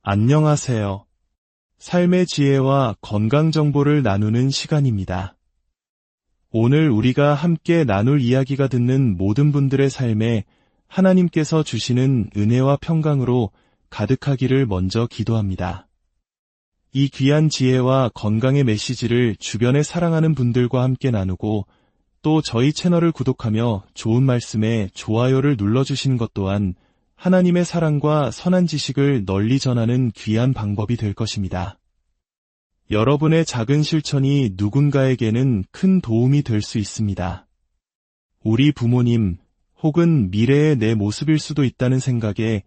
안녕하세요. 삶의 지혜와 건강 정보를 나누는 시간입니다. 오늘 우리가 함께 나눌 이야기가 듣는 모든 분들의 삶에 하나님께서 주시는 은혜와 평강으로 가득하기를 먼저 기도합니다. 이 귀한 지혜와 건강의 메시지를 주변에 사랑하는 분들과 함께 나누고 또 저희 채널을 구독하며 좋은 말씀에 좋아요를 눌러주시는 것 또한 하나님의 사랑과 선한 지식을 널리 전하는 귀한 방법이 될 것입니다. 여러분의 작은 실천이 누군가에게는 큰 도움이 될 수 있습니다. 우리 부모님 혹은 미래의 내 모습일 수도 있다는 생각에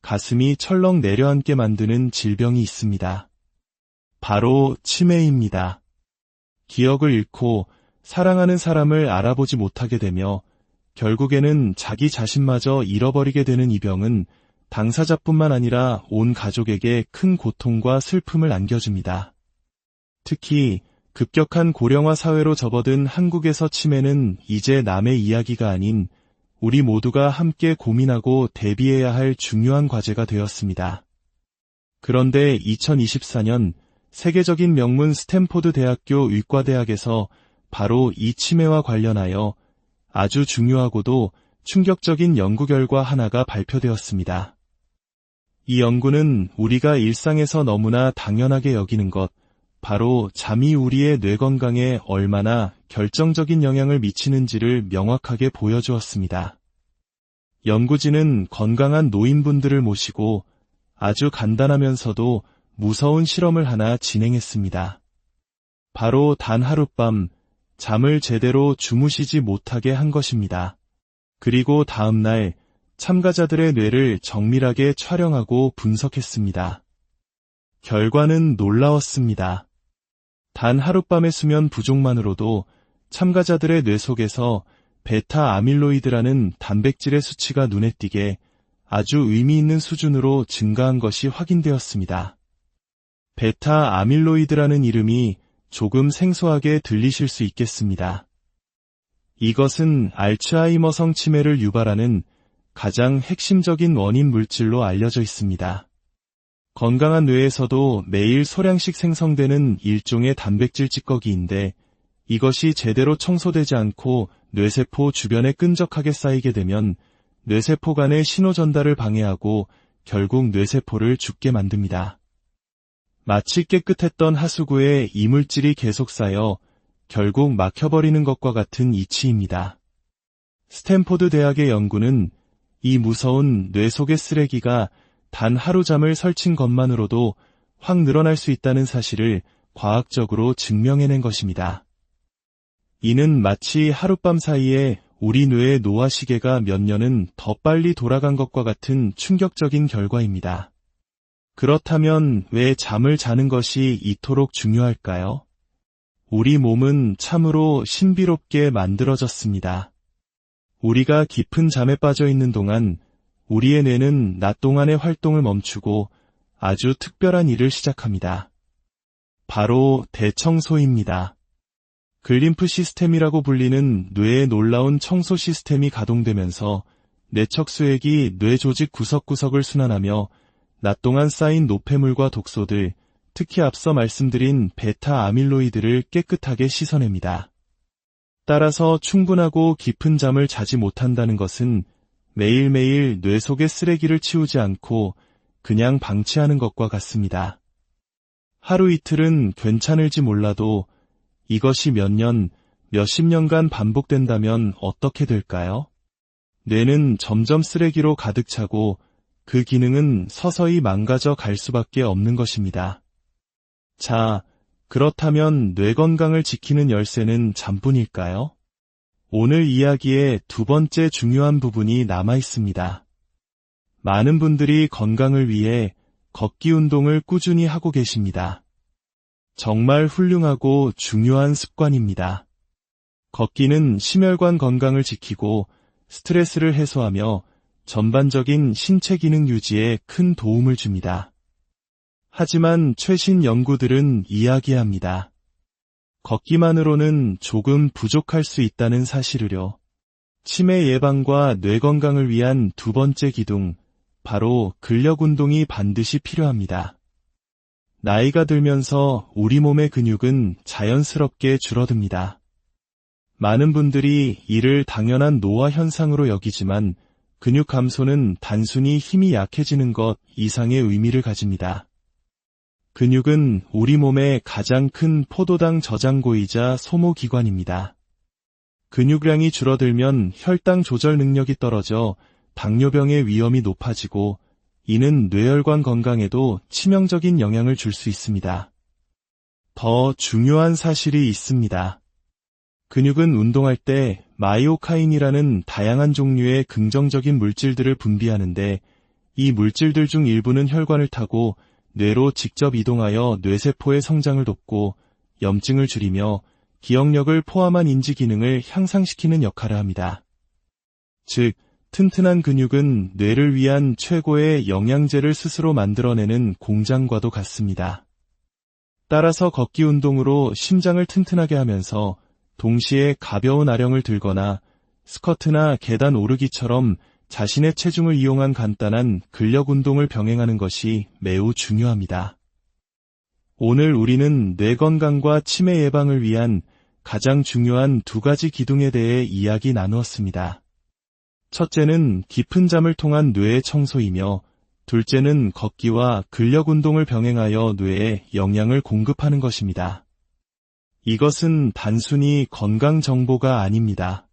가슴이 철렁 내려앉게 만드는 질병이 있습니다. 바로 치매입니다. 기억을 잃고 사랑하는 사람을 알아보지 못하게 되며 결국에는 자기 자신마저 잃어버리게 되는 이 병은 당사자뿐만 아니라 온 가족에게 큰 고통과 슬픔을 안겨줍니다. 특히 급격한 고령화 사회로 접어든 한국에서 치매는 이제 남의 이야기가 아닌 우리 모두가 함께 고민하고 대비해야 할 중요한 과제가 되었습니다. 그런데 2024년 세계적인 명문 스탠포드 대학교 의과대학에서 바로 이 치매와 관련하여 아주 중요하고도 충격적인 연구 결과 하나가 발표되었습니다. 이 연구는 우리가 일상에서 너무나 당연하게 여기는 것, 바로 잠이 우리의 뇌 건강에 얼마나 결정적인 영향을 미치는지를 명확하게 보여주었습니다. 연구진은 건강한 노인분들을 모시고 아주 간단하면서도 무서운 실험을 하나 진행했습니다. 바로 단 하룻밤 잠을 제대로 주무시지 못하게 한 것입니다. 그리고 다음 날 참가자들의 뇌를 정밀하게 촬영하고 분석했습니다. 결과는 놀라웠습니다. 단 하룻밤의 수면 부족만으로도 참가자들의 뇌 속에서 베타 아밀로이드라는 단백질의 수치가 눈에 띄게 아주 의미 있는 수준으로 증가한 것이 확인되었습니다. 베타 아밀로이드라는 이름이 조금 생소하게 들리실 수 있겠습니다. 이것은 알츠하이머성 치매를 유발하는 가장 핵심적인 원인 물질로 알려져 있습니다. 건강한 뇌에서도 매일 소량씩 생성되는 일종의 단백질 찌꺼기인데 이것이 제대로 청소되지 않고 뇌세포 주변에 끈적하게 쌓이게 되면 뇌세포 간의 신호 전달을 방해하고 결국 뇌세포를 죽게 만듭니다. 마치 깨끗했던 하수구에 이물질이 계속 쌓여 결국 막혀버리는 것과 같은 이치입니다. 스탠포드 대학의 연구는 이 무서운 뇌 속의 쓰레기가 단 하루 잠을 설친 것만으로도 확 늘어날 수 있다는 사실을 과학적으로 증명해낸 것입니다. 이는 마치 하룻밤 사이에 우리 뇌의 노화 시계가 몇 년은 더 빨리 돌아간 것과 같은 충격적인 결과입니다. 그렇다면 왜 잠을 자는 것이 이토록 중요할까요? 우리 몸은 참으로 신비롭게 만들어졌습니다. 우리가 깊은 잠에 빠져 있는 동안 우리의 뇌는 낮 동안의 활동을 멈추고 아주 특별한 일을 시작합니다. 바로 대청소입니다. 글림프 시스템이라고 불리는 뇌의 놀라운 청소 시스템이 가동되면서 뇌척수액이 뇌 조직 구석구석을 순환하며 낮 동안 쌓인 노폐물과 독소들, 특히 앞서 말씀드린 베타 아밀로이드를 깨끗하게 씻어냅니다. 따라서 충분하고 깊은 잠을 자지 못한다는 것은 매일매일 뇌 속의 쓰레기를 치우지 않고 그냥 방치하는 것과 같습니다. 하루 이틀은 괜찮을지 몰라도 이것이 몇 년, 몇십 년간 반복된다면 어떻게 될까요? 뇌는 점점 쓰레기로 가득 차고 그 기능은 서서히 망가져 갈 수밖에 없는 것입니다. 자, 그렇다면 뇌 건강을 지키는 열쇠는 잠뿐일까요? 오늘 이야기의 두 번째 중요한 부분이 남아 있습니다. 많은 분들이 건강을 위해 걷기 운동을 꾸준히 하고 계십니다. 정말 훌륭하고 중요한 습관입니다. 걷기는 심혈관 건강을 지키고 스트레스를 해소하며 전반적인 신체 기능 유지에 큰 도움을 줍니다. 하지만 최신 연구들은 이야기합니다. 걷기만으로는 조금 부족할 수 있다는 사실을요. 치매 예방과 뇌 건강을 위한 두 번째 기둥, 바로 근력 운동이 반드시 필요합니다. 나이가 들면서 우리 몸의 근육은 자연스럽게 줄어듭니다. 많은 분들이 이를 당연한 노화 현상으로 여기지만 근육 감소는 단순히 힘이 약해지는 것 이상의 의미를 가집니다. 근육은 우리 몸의 가장 큰 포도당 저장고이자 소모기관입니다. 근육량이 줄어들면 혈당 조절 능력이 떨어져 당뇨병의 위험이 높아지고 이는 뇌혈관 건강에도 치명적인 영향을 줄 수 있습니다. 더 중요한 사실이 있습니다. 근육은 운동할 때 마이오카인이라는 다양한 종류의 긍정적인 물질들을 분비하는데 이 물질들 중 일부는 혈관을 타고 뇌로 직접 이동하여 뇌세포의 성장을 돕고 염증을 줄이며 기억력을 포함한 인지 기능을 향상시키는 역할을 합니다. 즉, 튼튼한 근육은 뇌를 위한 최고의 영양제를 스스로 만들어내는 공장과도 같습니다. 따라서 걷기 운동으로 심장을 튼튼하게 하면서 동시에 가벼운 아령을 들거나 스쿼트나 계단 오르기처럼 자신의 체중을 이용한 간단한 근력 운동을 병행하는 것이 매우 중요합니다. 오늘 우리는 뇌 건강과 치매 예방을 위한 가장 중요한 두 가지 기둥에 대해 이야기 나누었습니다. 첫째는 깊은 잠을 통한 뇌의 청소이며 둘째는 걷기와 근력 운동을 병행하여 뇌에 영양을 공급하는 것입니다. 이것은 단순히 건강 정보가 아닙니다.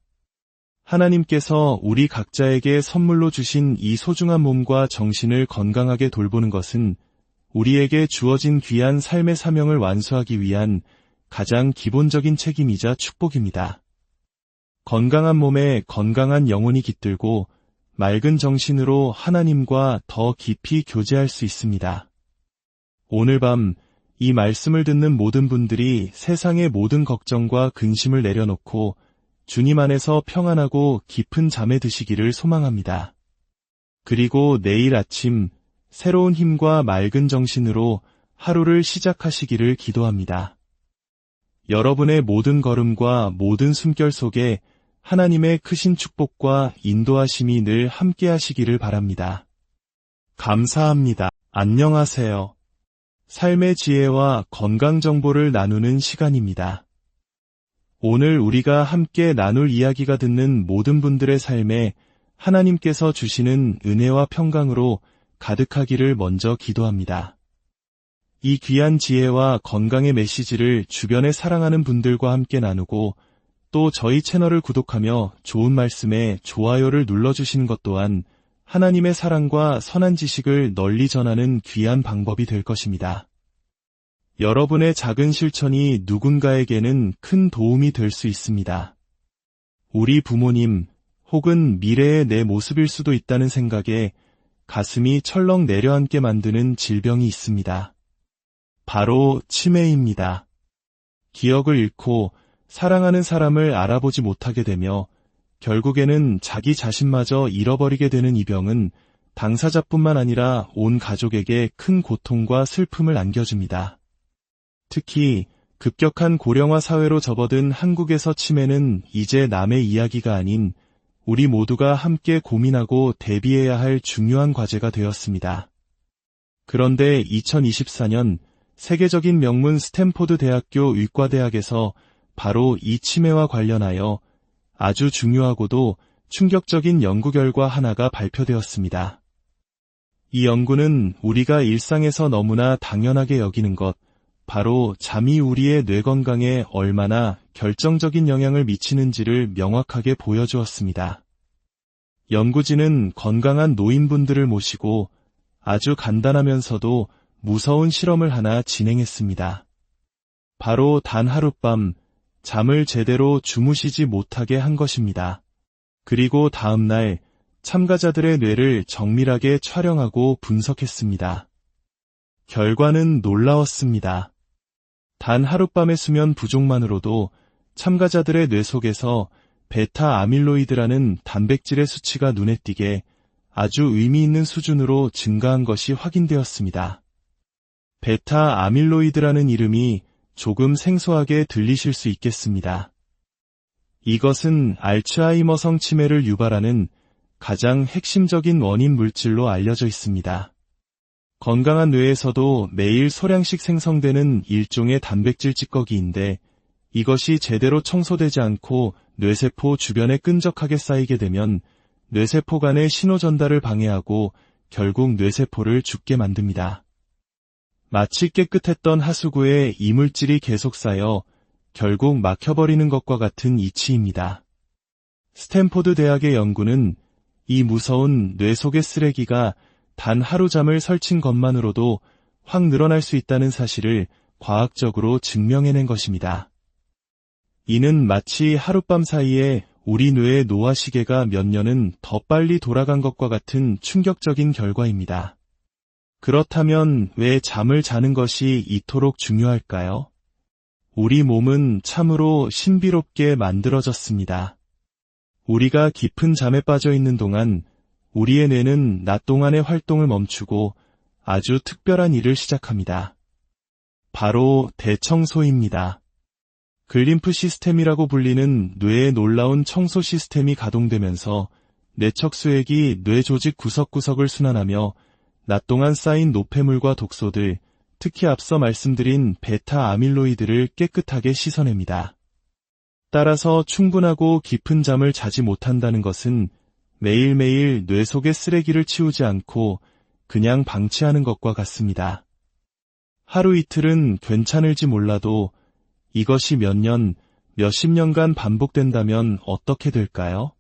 하나님께서 우리 각자에게 선물로 주신 이 소중한 몸과 정신을 건강하게 돌보는 것은 우리에게 주어진 귀한 삶의 사명을 완수하기 위한 가장 기본적인 책임이자 축복입니다. 건강한 몸에 건강한 영혼이 깃들고 맑은 정신으로 하나님과 더 깊이 교제할 수 있습니다. 오늘 밤 이 말씀을 듣는 모든 분들이 세상의 모든 걱정과 근심을 내려놓고 주님 안에서 평안하고 깊은 잠에 드시기를 소망합니다. 그리고 내일 아침 새로운 힘과 맑은 정신으로 하루를 시작하시기를 기도합니다. 여러분의 모든 걸음과 모든 숨결 속에 하나님의 크신 축복과 인도하심이 늘 함께 하시기를 바랍니다. 감사합니다. 안녕하세요. 삶의 지혜와 건강 정보를 나누는 시간입니다. 오늘 우리가 함께 나눌 이야기가 듣는 모든 분들의 삶에 하나님께서 주시는 은혜와 평강으로 가득하기를 먼저 기도합니다. 이 귀한 지혜와 건강의 메시지를 주변에 사랑하는 분들과 함께 나누고 또 저희 채널을 구독하며 좋은 말씀에 좋아요를 눌러주시는 것 또한 하나님의 사랑과 선한 지식을 널리 전하는 귀한 방법이 될 것입니다. 여러분의 작은 실천이 누군가에게는 큰 도움이 될 수 있습니다. 우리 부모님 혹은 미래의 내 모습일 수도 있다는 생각에 가슴이 철렁 내려앉게 만드는 질병이 있습니다. 바로 치매입니다. 기억을 잃고 사랑하는 사람을 알아보지 못하게 되며 결국에는 자기 자신마저 잃어버리게 되는 이 병은 당사자뿐만 아니라 온 가족에게 큰 고통과 슬픔을 안겨줍니다. 특히 급격한 고령화 사회로 접어든 한국에서 치매는 이제 남의 이야기가 아닌 우리 모두가 함께 고민하고 대비해야 할 중요한 과제가 되었습니다. 그런데 2024년 세계적인 명문 스탠포드 대학교 의과대학에서 바로 이 치매와 관련하여 아주 중요하고도 충격적인 연구 결과 하나가 발표되었습니다. 이 연구는 우리가 일상에서 너무나 당연하게 여기는 것, 바로 잠이 우리의 뇌 건강에 얼마나 결정적인 영향을 미치는지를 명확하게 보여주었습니다. 연구진은 건강한 노인분들을 모시고 아주 간단하면서도 무서운 실험을 하나 진행했습니다. 바로 단 하룻밤 잠을 제대로 주무시지 못하게 한 것입니다. 그리고 다음 날 참가자들의 뇌를 정밀하게 촬영하고 분석했습니다. 결과는 놀라웠습니다. 단 하룻밤의 수면 부족만으로도 참가자들의 뇌 속에서 베타 아밀로이드라는 단백질의 수치가 눈에 띄게 아주 의미 있는 수준으로 증가한 것이 확인되었습니다. 베타 아밀로이드라는 이름이 조금 생소하게 들리실 수 있겠습니다. 이것은 알츠하이머성 치매를 유발하는 가장 핵심적인 원인 물질로 알려져 있습니다. 건강한 뇌에서도 매일 소량씩 생성되는 일종의 단백질 찌꺼기인데 이것이 제대로 청소되지 않고 뇌세포 주변에 끈적하게 쌓이게 되면 뇌세포 간의 신호 전달을 방해하고 결국 뇌세포를 죽게 만듭니다. 마치 깨끗했던 하수구에 이물질이 계속 쌓여 결국 막혀버리는 것과 같은 이치입니다. 스탠포드 대학의 연구는 이 무서운 뇌 속의 쓰레기가 단 하루 잠을 설친 것만으로도 확 늘어날 수 있다는 사실을 과학적으로 증명해낸 것입니다. 이는 마치 하룻밤 사이에 우리 뇌의 노화 시계가 몇 년은 더 빨리 돌아간 것과 같은 충격적인 결과입니다. 그렇다면 왜 잠을 자는 것이 이토록 중요할까요? 우리 몸은 참으로 신비롭게 만들어졌습니다. 우리가 깊은 잠에 빠져 있는 동안 우리의 뇌는 낮 동안의 활동을 멈추고 아주 특별한 일을 시작합니다. 바로 대청소입니다. 글림프 시스템이라고 불리는 뇌의 놀라운 청소 시스템이 가동되면서 뇌척수액이 뇌 조직 구석구석을 순환하며 낮 동안 쌓인 노폐물과 독소들, 특히 앞서 말씀드린 베타 아밀로이드를 깨끗하게 씻어냅니다. 따라서 충분하고 깊은 잠을 자지 못한다는 것은 매일매일 뇌 속의 쓰레기를 치우지 않고 그냥 방치하는 것과 같습니다. 하루 이틀은 괜찮을지 몰라도 이것이 몇 년, 몇십 년간 반복된다면 어떻게 될까요?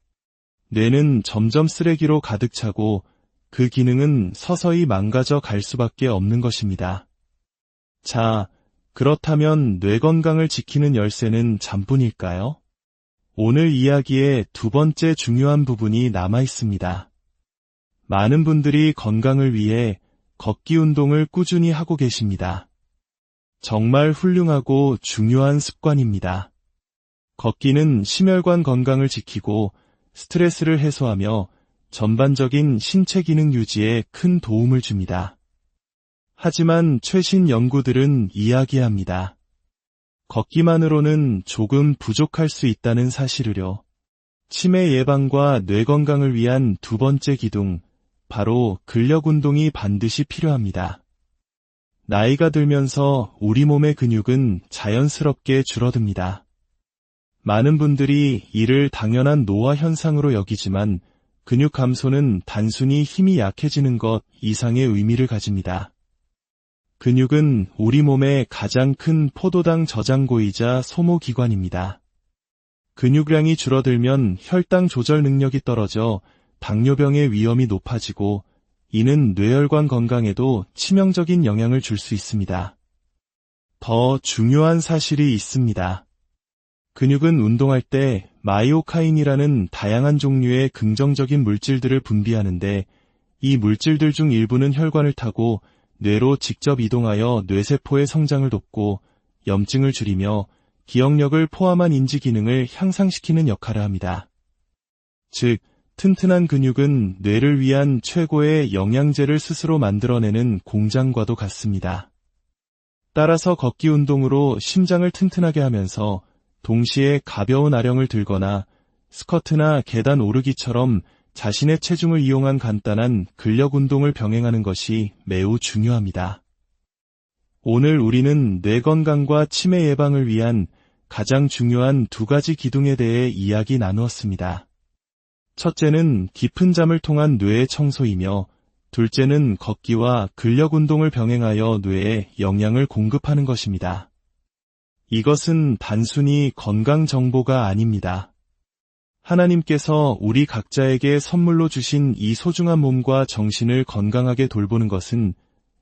뇌는 점점 쓰레기로 가득 차고 그 기능은 서서히 망가져 갈 수밖에 없는 것입니다. 자, 그렇다면 뇌 건강을 지키는 열쇠는 잠뿐일까요? 오늘 이야기의 두 번째 중요한 부분이 남아 있습니다. 많은 분들이 건강을 위해 걷기 운동을 꾸준히 하고 계십니다. 정말 훌륭하고 중요한 습관입니다. 걷기는 심혈관 건강을 지키고 스트레스를 해소하며 전반적인 신체 기능 유지에 큰 도움을 줍니다. 하지만 최신 연구들은 이야기합니다. 걷기만으로는 조금 부족할 수 있다는 사실을요. 치매 예방과 뇌 건강을 위한 두 번째 기둥, 바로 근력 운동이 반드시 필요합니다. 나이가 들면서 우리 몸의 근육은 자연스럽게 줄어듭니다. 많은 분들이 이를 당연한 노화 현상으로 여기지만 근육 감소는 단순히 힘이 약해지는 것 이상의 의미를 가집니다. 근육은 우리 몸의 가장 큰 포도당 저장고이자 소모기관입니다. 근육량이 줄어들면 혈당 조절 능력이 떨어져 당뇨병의 위험이 높아지고 이는 뇌혈관 건강에도 치명적인 영향을 줄 수 있습니다. 더 중요한 사실이 있습니다. 근육은 운동할 때 마이오카인이라는 다양한 종류의 긍정적인 물질들을 분비하는데 이 물질들 중 일부는 혈관을 타고 뇌로 직접 이동하여 뇌세포의 성장을 돕고 염증을 줄이며 기억력을 포함한 인지 기능을 향상시키는 역할을 합니다. 즉, 튼튼한 근육은 뇌를 위한 최고의 영양제를 스스로 만들어내는 공장과도 같습니다. 따라서 걷기 운동으로 심장을 튼튼하게 하면서 동시에 가벼운 아령을 들거나 스쿼트나 계단 오르기처럼 자신의 체중을 이용한 간단한 근력 운동을 병행하는 것이 매우 중요합니다. 오늘 우리는 뇌 건강과 치매 예방을 위한 가장 중요한 두 가지 기둥에 대해 이야기 나누었습니다. 첫째는 깊은 잠을 통한 뇌의 청소이며 둘째는 걷기와 근력 운동을 병행하여 뇌에 영양을 공급하는 것입니다. 이것은 단순히 건강 정보가 아닙니다. 하나님께서 우리 각자에게 선물로 주신 이 소중한 몸과 정신을 건강하게 돌보는 것은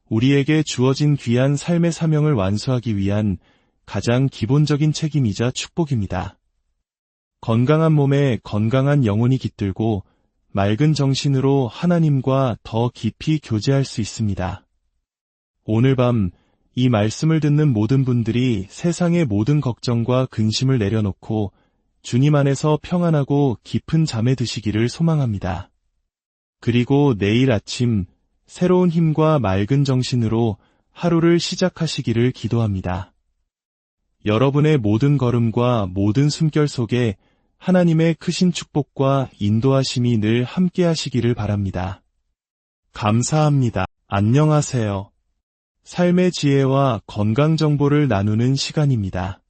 우리에게 주어진 귀한 삶의 사명을 완수하기 위한 가장 기본적인 책임이자 축복입니다. 건강한 몸에 건강한 영혼이 깃들고 맑은 정신으로 하나님과 더 깊이 교제할 수 있습니다. 오늘 밤 이 말씀을 듣는 모든 분들이 세상의 모든 걱정과 근심을 내려놓고 주님 안에서 평안하고 깊은 잠에 드시기를 소망합니다. 그리고 내일 아침 새로운 힘과 맑은 정신으로 하루를 시작하시기를 기도합니다. 여러분의 모든 걸음과 모든 숨결 속에 하나님의 크신 축복과 인도하심이 늘 함께 하시기를 바랍니다. 감사합니다. 안녕하세요. 삶의 지혜와 건강 정보를 나누는 시간입니다.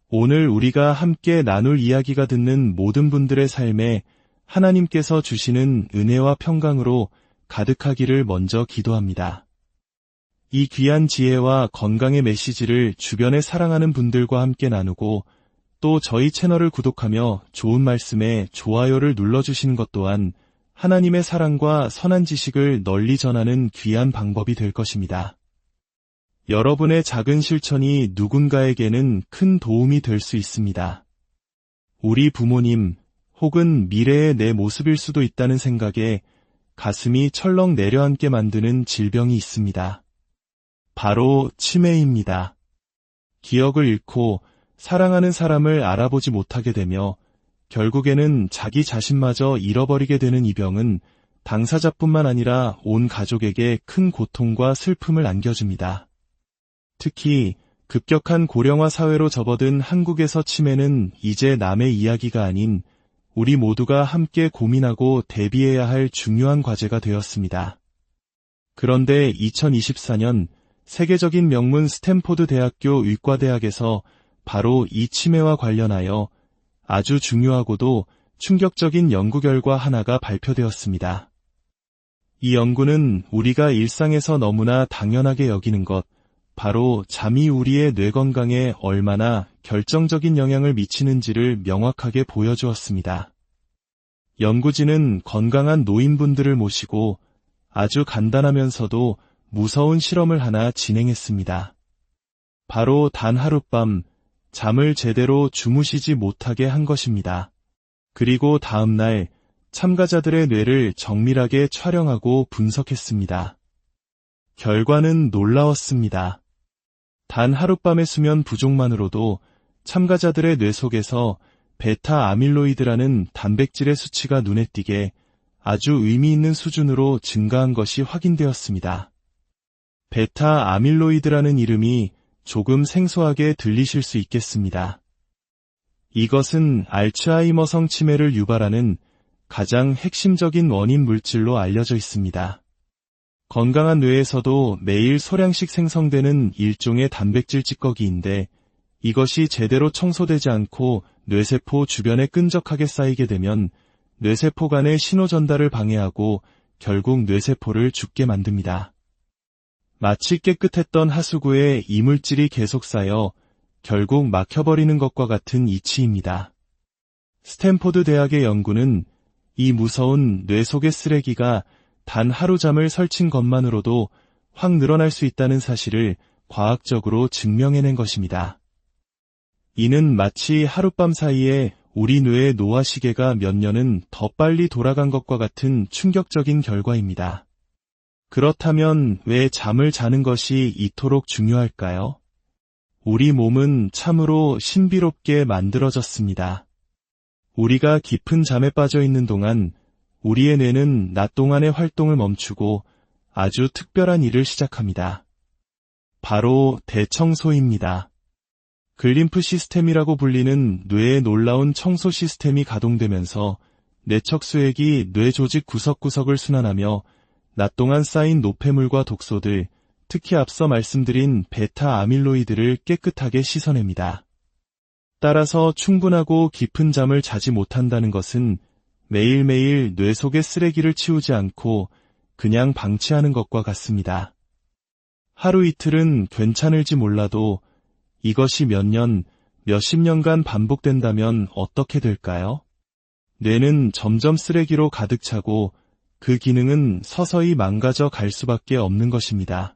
오늘 우리가 함께 나눌 이야기가 듣는 모든 분들의 삶에 하나님께서 주시는 은혜와 평강으로 가득하기를 먼저 기도합니다. 이 귀한 지혜와 건강의 메시지를 주변에 사랑하는 분들과 함께 나누고 또 저희 채널을 구독하며 좋은 말씀에 좋아요를 눌러주시는 것 또한 하나님의 사랑과 선한 지식을 널리 전하는 귀한 방법이 될 것입니다. 여러분의 작은 실천이 누군가에게는 큰 도움이 될 수 있습니다. 우리 부모님 혹은 미래의 내 모습일 수도 있다는 생각에 가슴이 철렁 내려앉게 만드는 질병이 있습니다. 바로 치매입니다. 기억을 잃고 사랑하는 사람을 알아보지 못하게 되며 결국에는 자기 자신마저 잃어버리게 되는 이 병은 당사자뿐만 아니라 온 가족에게 큰 고통과 슬픔을 안겨줍니다. 특히 급격한 고령화 사회로 접어든 한국에서 치매는 이제 남의 이야기가 아닌 우리 모두가 함께 고민하고 대비해야 할 중요한 과제가 되었습니다. 그런데 2024년 세계적인 명문 스탠포드 대학교 의과대학에서 바로 이 치매와 관련하여 아주 중요하고도 충격적인 연구 결과 하나가 발표되었습니다. 이 연구는 우리가 일상에서 너무나 당연하게 여기는 것, 바로 잠이 우리의 뇌 건강에 얼마나 결정적인 영향을 미치는지를 명확하게 보여주었습니다. 연구진은 건강한 노인분들을 모시고 아주 간단하면서도 무서운 실험을 하나 진행했습니다. 바로 단 하룻밤 잠을 제대로 주무시지 못하게 한 것입니다. 그리고 다음 날 참가자들의 뇌를 정밀하게 촬영하고 분석했습니다. 결과는 놀라웠습니다. 단 하룻밤의 수면 부족만으로도 참가자들의 뇌 속에서 베타 아밀로이드라는 단백질의 수치가 눈에 띄게 아주 의미 있는 수준으로 증가한 것이 확인되었습니다. 베타 아밀로이드라는 이름이 조금 생소하게 들리실 수 있겠습니다. 이것은 알츠하이머성 치매를 유발하는 가장 핵심적인 원인 물질로 알려져 있습니다. 건강한 뇌에서도 매일 소량씩 생성되는 일종의 단백질 찌꺼기인데 이것이 제대로 청소되지 않고 뇌세포 주변에 끈적하게 쌓이게 되면 뇌세포 간의 신호 전달을 방해하고 결국 뇌세포를 죽게 만듭니다. 마치 깨끗했던 하수구에 이물질이 계속 쌓여 결국 막혀버리는 것과 같은 이치입니다. 스탠포드 대학의 연구는 이 무서운 뇌 속의 쓰레기가 단 하루 잠을 설친 것만으로도 확 늘어날 수 있다는 사실을 과학적으로 증명해낸 것입니다. 이는 마치 하룻밤 사이에 우리 뇌의 노화 시계가 몇 년은 더 빨리 돌아간 것과 같은 충격적인 결과입니다. 그렇다면 왜 잠을 자는 것이 이토록 중요할까요? 우리 몸은 참으로 신비롭게 만들어졌습니다. 우리가 깊은 잠에 빠져 있는 동안 우리의 뇌는 낮 동안의 활동을 멈추고 아주 특별한 일을 시작합니다. 바로 대청소입니다. 글림프 시스템이라고 불리는 뇌의 놀라운 청소 시스템이 가동되면서 뇌척수액이 뇌 조직 구석구석을 순환하며 낮 동안 쌓인 노폐물과 독소들, 특히 앞서 말씀드린 베타 아밀로이드를 깨끗하게 씻어냅니다. 따라서 충분하고 깊은 잠을 자지 못한다는 것은 매일매일 뇌 속의 쓰레기를 치우지 않고 그냥 방치하는 것과 같습니다. 하루 이틀은 괜찮을지 몰라도 이것이 몇 년, 몇십 년간 반복된다면 어떻게 될까요? 뇌는 점점 쓰레기로 가득 차고 그 기능은 서서히 망가져 갈 수밖에 없는 것입니다.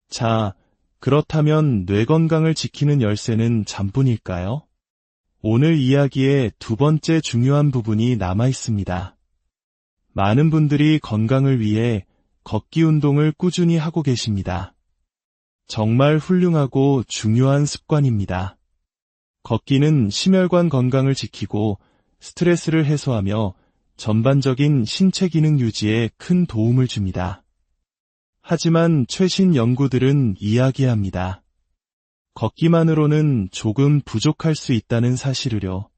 자, 그렇다면 뇌 건강을 지키는 열쇠는 잠뿐일까요? 오늘 이야기의 두 번째 중요한 부분이 남아 있습니다. 많은 분들이 건강을 위해 걷기 운동을 꾸준히 하고 계십니다. 정말 훌륭하고 중요한 습관입니다. 걷기는 심혈관 건강을 지키고 스트레스를 해소하며 전반적인 신체 기능 유지에 큰 도움을 줍니다. 하지만 최신 연구들은 이야기합니다. 걷기만으로는 조금 부족할 수 있다는 사실을요.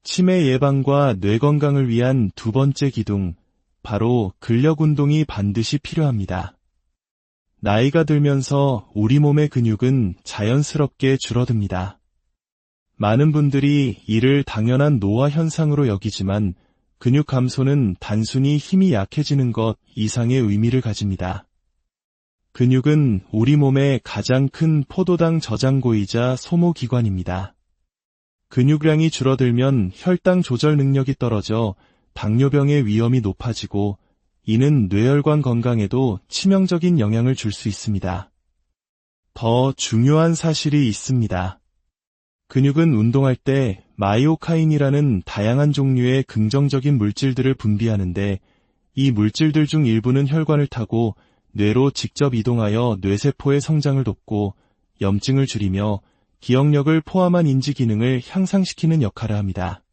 치매 예방과 뇌 건강을 위한 두 번째 기둥, 바로 근력 운동이 반드시 필요합니다. 나이가 들면서 우리 몸의 근육은 자연스럽게 줄어듭니다. 많은 분들이 이를 당연한 노화 현상으로 여기지만 근육 감소는 단순히 힘이 약해지는 것 이상의 의미를 가집니다. 근육은 우리 몸의 가장 큰 포도당 저장고이자 소모기관입니다. 근육량이 줄어들면 혈당 조절 능력이 떨어져 당뇨병의 위험이 높아지고 이는 뇌혈관 건강에도 치명적인 영향을 줄 수 있습니다. 더 중요한 사실이 있습니다. 근육은 운동할 때 마이오카인이라는 다양한 종류의 긍정적인 물질들을 분비하는데 이 물질들 중 일부는 혈관을 타고 뇌로 직접 이동하여 뇌세포의 성장을 돕고 염증을 줄이며 기억력을 포함한 인지 기능을 향상시키는 역할을 합니다.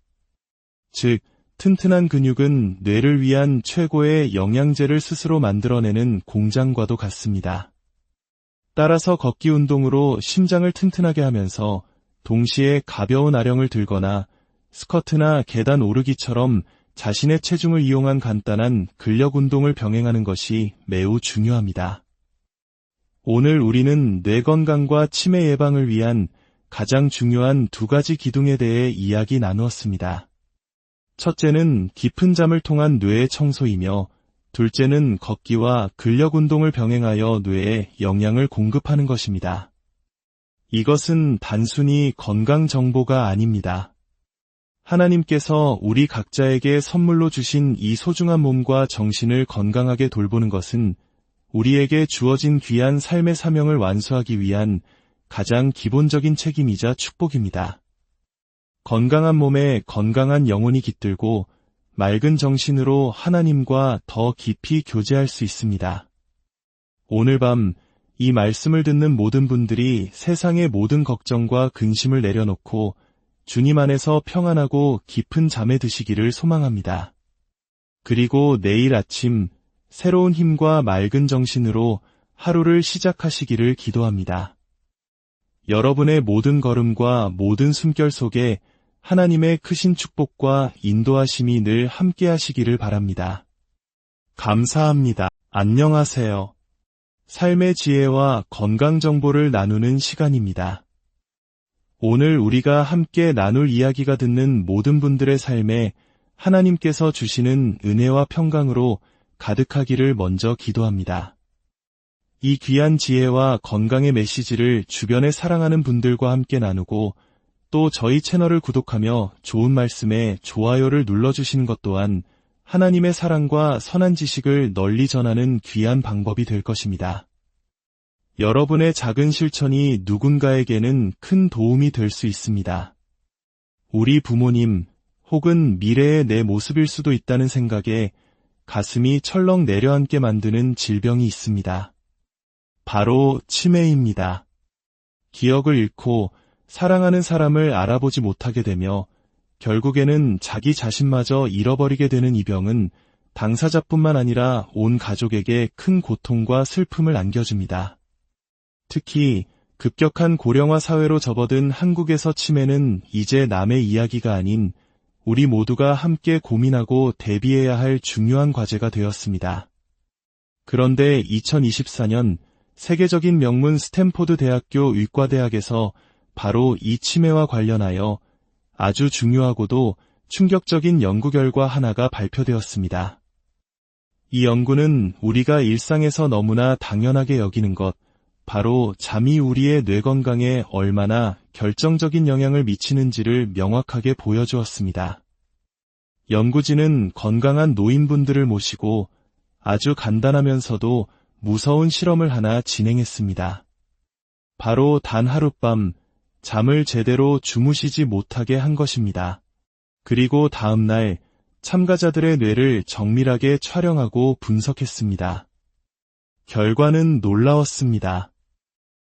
즉, 튼튼한 근육은 뇌를 위한 최고의 영양제를 스스로 만들어내는 공장과도 같습니다. 따라서 걷기 운동으로 심장을 튼튼하게 하면서 동시에 가벼운 아령을 들거나 스쿼트나 계단 오르기처럼 자신의 체중을 이용한 간단한 근력 운동을 병행하는 것이 매우 중요합니다. 오늘 우리는 뇌 건강과 치매 예방을 위한 가장 중요한 두 가지 기둥에 대해 이야기 나누었습니다. 첫째는 깊은 잠을 통한 뇌의 청소이며 둘째는 걷기와 근력 운동을 병행하여 뇌에 영양을 공급하는 것입니다. 이것은 단순히 건강 정보가 아닙니다. 하나님께서 우리 각자에게 선물로 주신 이 소중한 몸과 정신을 건강하게 돌보는 것은 우리에게 주어진 귀한 삶의 사명을 완수하기 위한 가장 기본적인 책임이자 축복입니다. 건강한 몸에 건강한 영혼이 깃들고 맑은 정신으로 하나님과 더 깊이 교제할 수 있습니다. 오늘 밤 이 말씀을 듣는 모든 분들이 세상의 모든 걱정과 근심을 내려놓고 주님 안에서 평안하고 깊은 잠에 드시기를 소망합니다. 그리고 내일 아침 새로운 힘과 맑은 정신으로 하루를 시작하시기를 기도합니다. 여러분의 모든 걸음과 모든 숨결 속에 하나님의 크신 축복과 인도하심이 늘 함께 하시기를 바랍니다. 감사합니다. 안녕하세요. 삶의 지혜와 건강 정보를 나누는 시간입니다. 오늘 우리가 함께 나눌 이야기가 듣는 모든 분들의 삶에 하나님께서 주시는 은혜와 평강으로 가득하기를 먼저 기도합니다. 이 귀한 지혜와 건강의 메시지를 주변에 사랑하는 분들과 함께 나누고 또 저희 채널을 구독하며 좋은 말씀에 좋아요를 눌러주시는 것 또한 하나님의 사랑과 선한 지식을 널리 전하는 귀한 방법이 될 것입니다. 여러분의 작은 실천이 누군가에게는 큰 도움이 될 수 있습니다. 우리 부모님 혹은 미래의 내 모습일 수도 있다는 생각에 가슴이 철렁 내려앉게 만드는 질병이 있습니다. 바로 치매입니다. 기억을 잃고 사랑하는 사람을 알아보지 못하게 되며 결국에는 자기 자신마저 잃어버리게 되는 이 병은 당사자뿐만 아니라 온 가족에게 큰 고통과 슬픔을 안겨줍니다. 특히 급격한 고령화 사회로 접어든 한국에서 치매는 이제 남의 이야기가 아닌 우리 모두가 함께 고민하고 대비해야 할 중요한 과제가 되었습니다. 그런데 2024년 세계적인 명문 스탠포드 대학교 의과대학에서 바로 이 치매와 관련하여 아주 중요하고도 충격적인 연구 결과 하나가 발표되었습니다. 이 연구는 우리가 일상에서 너무나 당연하게 여기는 것, 바로 잠이 우리의 뇌 건강에 얼마나 결정적인 영향을 미치는지를 명확하게 보여주었습니다. 연구진은 건강한 노인분들을 모시고 아주 간단하면서도 무서운 실험을 하나 진행했습니다. 바로 단 하룻밤 잠을 제대로 주무시지 못하게 한 것입니다. 그리고 다음 날 참가자들의 뇌를 정밀하게 촬영하고 분석했습니다. 결과는 놀라웠습니다.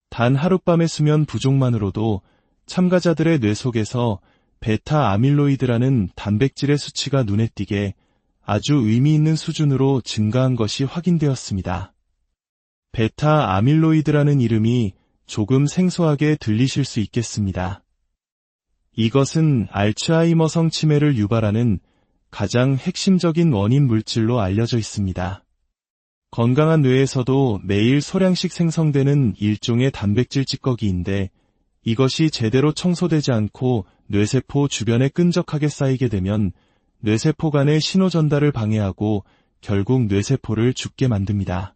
단 하룻밤의 수면 부족만으로도 참가자들의 뇌 속에서 베타 아밀로이드라는 단백질의 수치가 눈에 띄게 아주 의미 있는 수준으로 증가한 것이 확인되었습니다. 베타 아밀로이드라는 이름이 조금 생소하게 들리실 수 있겠습니다. 이것은 알츠하이머성 치매를 유발하는 가장 핵심적인 원인 물질로 알려져 있습니다. 건강한 뇌에서도 매일 소량씩 생성되는 일종의 단백질 찌꺼기인데 이것이 제대로 청소되지 않고 뇌세포 주변에 끈적하게 쌓이게 되면 뇌세포 간의 신호 전달을 방해하고 결국 뇌세포를 죽게 만듭니다.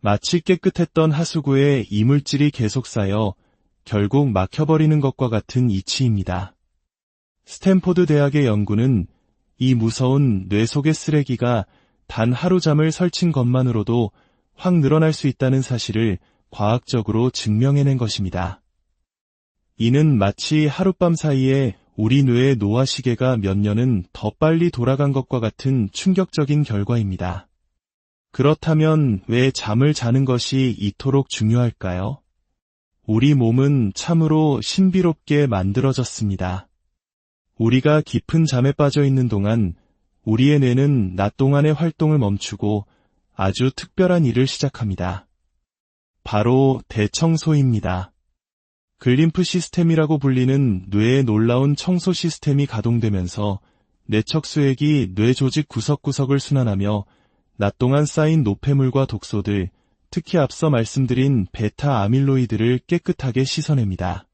마치 깨끗했던 하수구에 이물질이 계속 쌓여 결국 막혀버리는 것과 같은 이치입니다. 스탠포드 대학의 연구는 이 무서운 뇌 속의 쓰레기가 단 하루 잠을 설친 것만으로도 확 늘어날 수 있다는 사실을 과학적으로 증명해낸 것입니다. 이는 마치 하룻밤 사이에 우리 뇌의 노화 시계가 몇 년은 더 빨리 돌아간 것과 같은 충격적인 결과입니다. 그렇다면 왜 잠을 자는 것이 이토록 중요할까요? 우리 몸은 참으로 신비롭게 만들어졌습니다. 우리가 깊은 잠에 빠져 있는 동안 우리의 뇌는 낮 동안의 활동을 멈추고 아주 특별한 일을 시작합니다. 바로 대청소입니다. 글림프 시스템이라고 불리는 뇌의 놀라운 청소 시스템이 가동되면서 뇌척수액이 뇌 조직 구석구석을 순환하며 낮 동안 쌓인 노폐물과 독소들, 특히 앞서 말씀드린 베타 아밀로이드를 깨끗하게 씻어냅니다.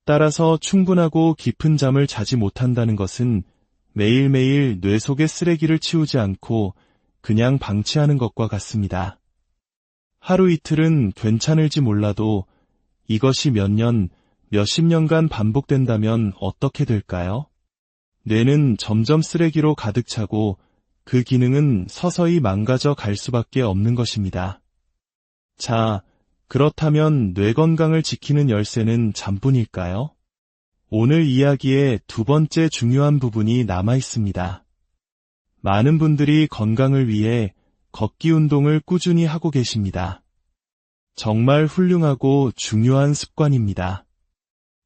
따라서 충분하고 깊은 잠을 자지 못한다는 것은 매일매일 뇌 속의 쓰레기를 치우지 않고 그냥 방치하는 것과 같습니다. 하루 이틀은 괜찮을지 몰라도 이것이 몇 년, 몇십 년간 반복된다면 어떻게 될까요? 뇌는 점점 쓰레기로 가득 차고 그 기능은 서서히 망가져 갈 수밖에 없는 것입니다. 자, 그렇다면 뇌 건강을 지키는 열쇠는 잠뿐일까요? 오늘 이야기의 두 번째 중요한 부분이 남아 있습니다. 많은 분들이 건강을 위해 걷기 운동을 꾸준히 하고 계십니다. 정말 훌륭하고 중요한 습관입니다.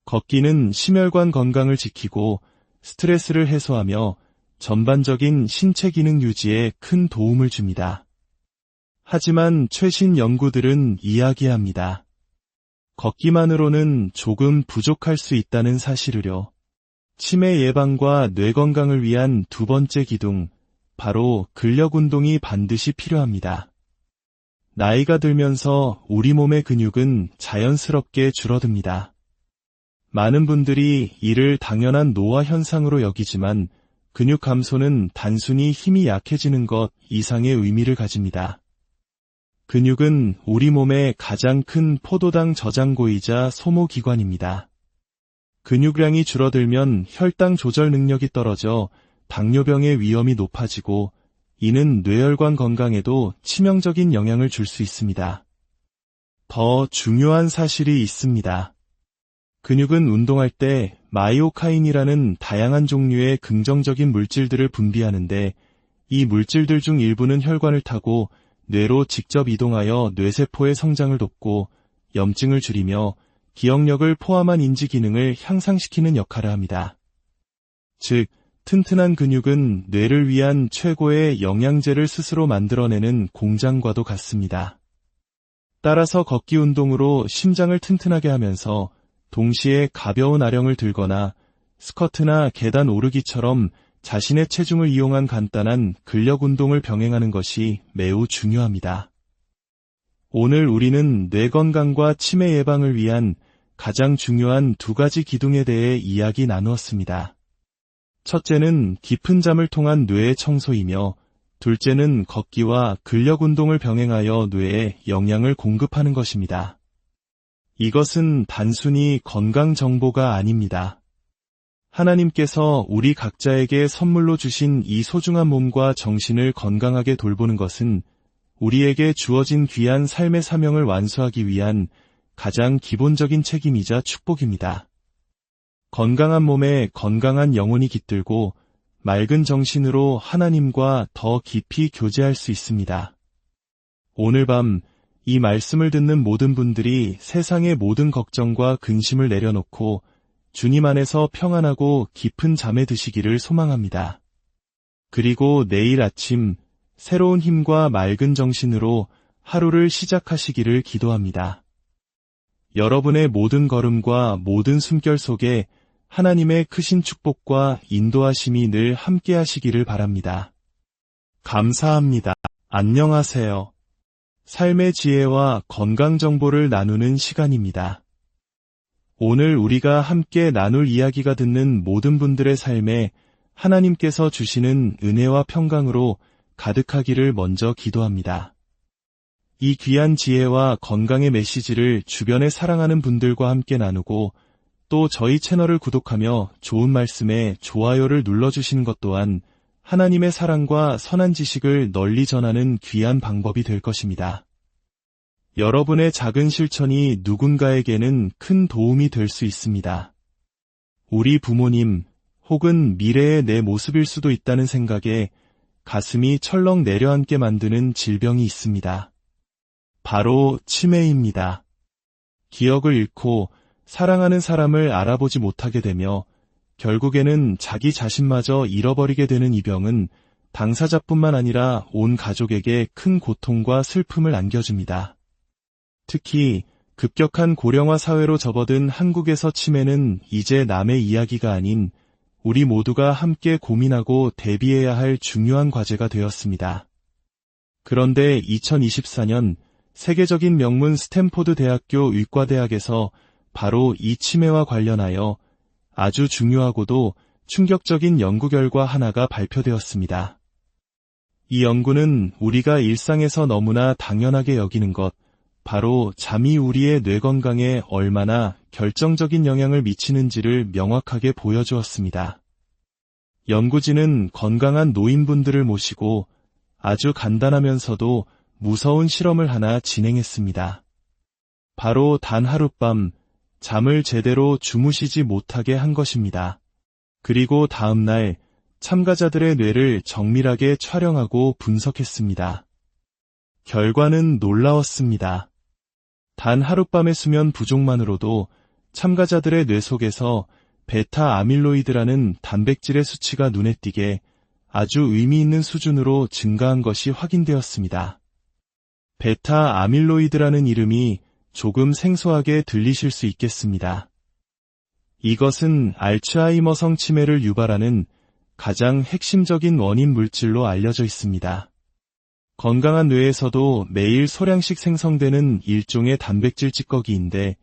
걷기는 심혈관 건강을 지키고 스트레스를 해소하며 전반적인 신체 기능 유지에 큰 도움을 줍니다. 하지만 최신 연구들은 이야기합니다. 걷기만으로는 조금 부족할 수 있다는 사실을요. 치매 예방과 뇌 건강을 위한 두 번째 기둥, 바로 근력 운동이 반드시 필요합니다. 나이가 들면서 우리 몸의 근육은 자연스럽게 줄어듭니다. 많은 분들이 이를 당연한 노화 현상으로 여기지만 근육 감소는 단순히 힘이 약해지는 것 이상의 의미를 가집니다. 근육은 우리 몸의 가장 큰 포도당 저장고이자 소모기관입니다. 근육량이 줄어들면 혈당 조절 능력이 떨어져 당뇨병의 위험이 높아지고 이는 뇌혈관 건강에도 치명적인 영향을 줄 수 있습니다. 더 중요한 사실이 있습니다. 근육은 운동할 때 마이오카인이라는 다양한 종류의 긍정적인 물질들을 분비하는데 이 물질들 중 일부는 혈관을 타고 뇌로 직접 이동하여 뇌세포의 성장을 돕고 염증을 줄이며 기억력을 포함한 인지 기능을 향상시키는 역할을 합니다. 즉, 튼튼한 근육은 뇌를 위한 최고의 영양제를 스스로 만들어내는 공장과도 같습니다. 따라서 걷기 운동으로 심장을 튼튼하게 하면서 동시에 가벼운 아령을 들거나 스쿼트나 계단 오르기처럼 자신의 체중을 이용한 간단한 근력 운동을 병행하는 것이 매우 중요합니다. 오늘 우리는 뇌 건강과 치매 예방을 위한 가장 중요한 두 가지 기둥에 대해 이야기 나누었습니다. 첫째는 깊은 잠을 통한 뇌의 청소이며 둘째는 걷기와 근력 운동을 병행하여 뇌에 영양을 공급하는 것입니다. 이것은 단순히 건강 정보가 아닙니다. 하나님께서 우리 각자에게 선물로 주신 이 소중한 몸과 정신을 건강하게 돌보는 것은 우리에게 주어진 귀한 삶의 사명을 완수하기 위한 가장 기본적인 책임이자 축복입니다. 건강한 몸에 건강한 영혼이 깃들고 맑은 정신으로 하나님과 더 깊이 교제할 수 있습니다. 오늘 밤 이 말씀을 듣는 모든 분들이 세상의 모든 걱정과 근심을 내려놓고 주님 안에서 평안하고 깊은 잠에 드시기를 소망합니다. 그리고 내일 아침 새로운 힘과 맑은 정신으로 하루를 시작하시기를 기도합니다. 여러분의 모든 걸음과 모든 숨결 속에 하나님의 크신 축복과 인도하심이 늘 함께 하시기를 바랍니다. 감사합니다. 안녕하세요. 삶의 지혜와 건강 정보를 나누는 시간입니다. 오늘 우리가 함께 나눌 이야기가 듣는 모든 분들의 삶에 하나님께서 주시는 은혜와 평강으로 가득하기를 먼저 기도합니다. 이 귀한 지혜와 건강의 메시지를 주변에 사랑하는 분들과 함께 나누고 또 저희 채널을 구독하며 좋은 말씀에 좋아요를 눌러주시는 것 또한 하나님의 사랑과 선한 지식을 널리 전하는 귀한 방법이 될 것입니다. 여러분의 작은 실천이 누군가에게는 큰 도움이 될 수 있습니다. 우리 부모님 혹은 미래의 내 모습일 수도 있다는 생각에 가슴이 철렁 내려앉게 만드는 질병이 있습니다. 바로 치매입니다. 기억을 잃고 사랑하는 사람을 알아보지 못하게 되며 결국에는 자기 자신마저 잃어버리게 되는 이 병은 당사자뿐만 아니라 온 가족에게 큰 고통과 슬픔을 안겨줍니다. 특히 급격한 고령화 사회로 접어든 한국에서 치매는 이제 남의 이야기가 아닌 우리 모두가 함께 고민하고 대비해야 할 중요한 과제가 되었습니다. 그런데 2024년 세계적인 명문 스탠포드 대학교 의과대학에서 바로 이 치매와 관련하여 아주 중요하고도 충격적인 연구 결과 하나가 발표되었습니다. 이 연구는 우리가 일상에서 너무나 당연하게 여기는 것, 바로 잠이 우리의 뇌 건강에 얼마나 결정적인 영향을 미치는지를 명확하게 보여주었습니다. 연구진은 건강한 노인분들을 모시고 아주 간단하면서도 무서운 실험을 하나 진행했습니다. 바로 단 하룻밤 잠을 제대로 주무시지 못하게 한 것입니다. 그리고 다음 날 참가자들의 뇌를 정밀하게 촬영하고 분석했습니다. 결과는 놀라웠습니다. 단 하룻밤의 수면 부족만으로도 참가자들의 뇌 속에서 베타 아밀로이드라는 단백질의 수치가 눈에 띄게 아주 의미 있는 수준으로 증가한 것이 확인되었습니다. 베타 아밀로이드라는 이름이 조금 생소하게 들리실 수 있겠습니다. 이것은 알츠하이머성 치매를 유발하는 가장 핵심적인 원인 물질로 알려져 있습니다. 건강한 뇌에서도 매일 소량씩 생성되는 일종의 단백질 찌꺼기인데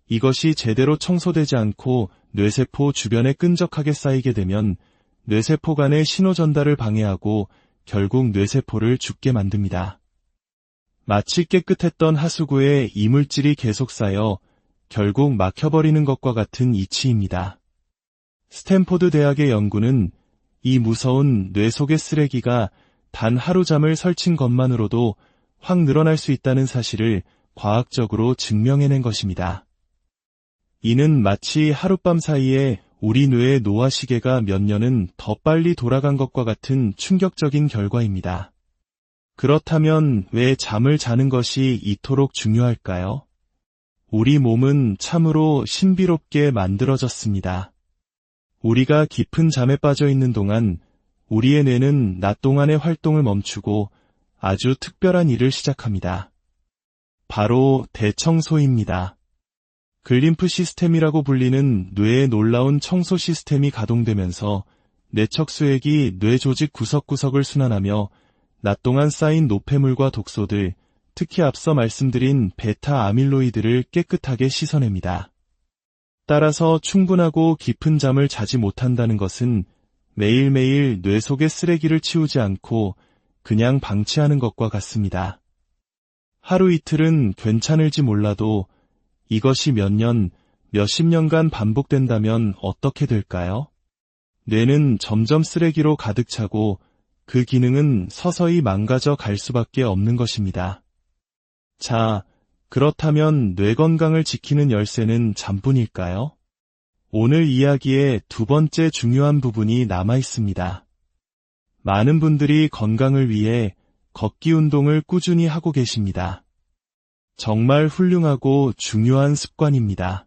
이것이 제대로 청소되지 않고 뇌세포 주변에 끈적하게 쌓이게 되면 뇌세포 간의 신호 전달을 방해하고 결국 뇌세포를 죽게 만듭니다. 마치 깨끗했던 하수구에 이물질이 계속 쌓여 결국 막혀버리는 것과 같은 이치입니다. 스탠포드 대학의 연구는 이 무서운 뇌 속의 쓰레기가 단 하루 잠을 설친 것만으로도 확 늘어날 수 있다는 사실을 과학적으로 증명해낸 것입니다. 이는 마치 하룻밤 사이에 우리 뇌의 노화 시계가 몇 년은 더 빨리 돌아간 것과 같은 충격적인 결과입니다. 그렇다면 왜 잠을 자는 것이 이토록 중요할까요? 우리 몸은 참으로 신비롭게 만들어졌습니다. 우리가 깊은 잠에 빠져 있는 동안 우리의 뇌는 낮 동안의 활동을 멈추고 아주 특별한 일을 시작합니다. 바로 대청소입니다. 글림프 시스템이라고 불리는 뇌의 놀라운 청소 시스템이 가동되면서 뇌척수액이 뇌 조직 구석구석을 순환하며 낮 동안 쌓인 노폐물과 독소들, 특히 앞서 말씀드린 베타 아밀로이드를 깨끗하게 씻어냅니다. 따라서 충분하고 깊은 잠을 자지 못한다는 것은 매일매일 뇌 속의 쓰레기를 치우지 않고 그냥 방치하는 것과 같습니다. 하루 이틀은 괜찮을지 몰라도 이것이 몇 년, 몇십 년간 반복된다면 어떻게 될까요? 뇌는 점점 쓰레기로 가득 차고 그 기능은 서서히 망가져 갈 수밖에 없는 것입니다. 자, 그렇다면 뇌 건강을 지키는 열쇠는 잠뿐일까요? 오늘 이야기의 두 번째 중요한 부분이 남아 있습니다. 많은 분들이 건강을 위해 걷기 운동을 꾸준히 하고 계십니다. 정말 훌륭하고 중요한 습관입니다.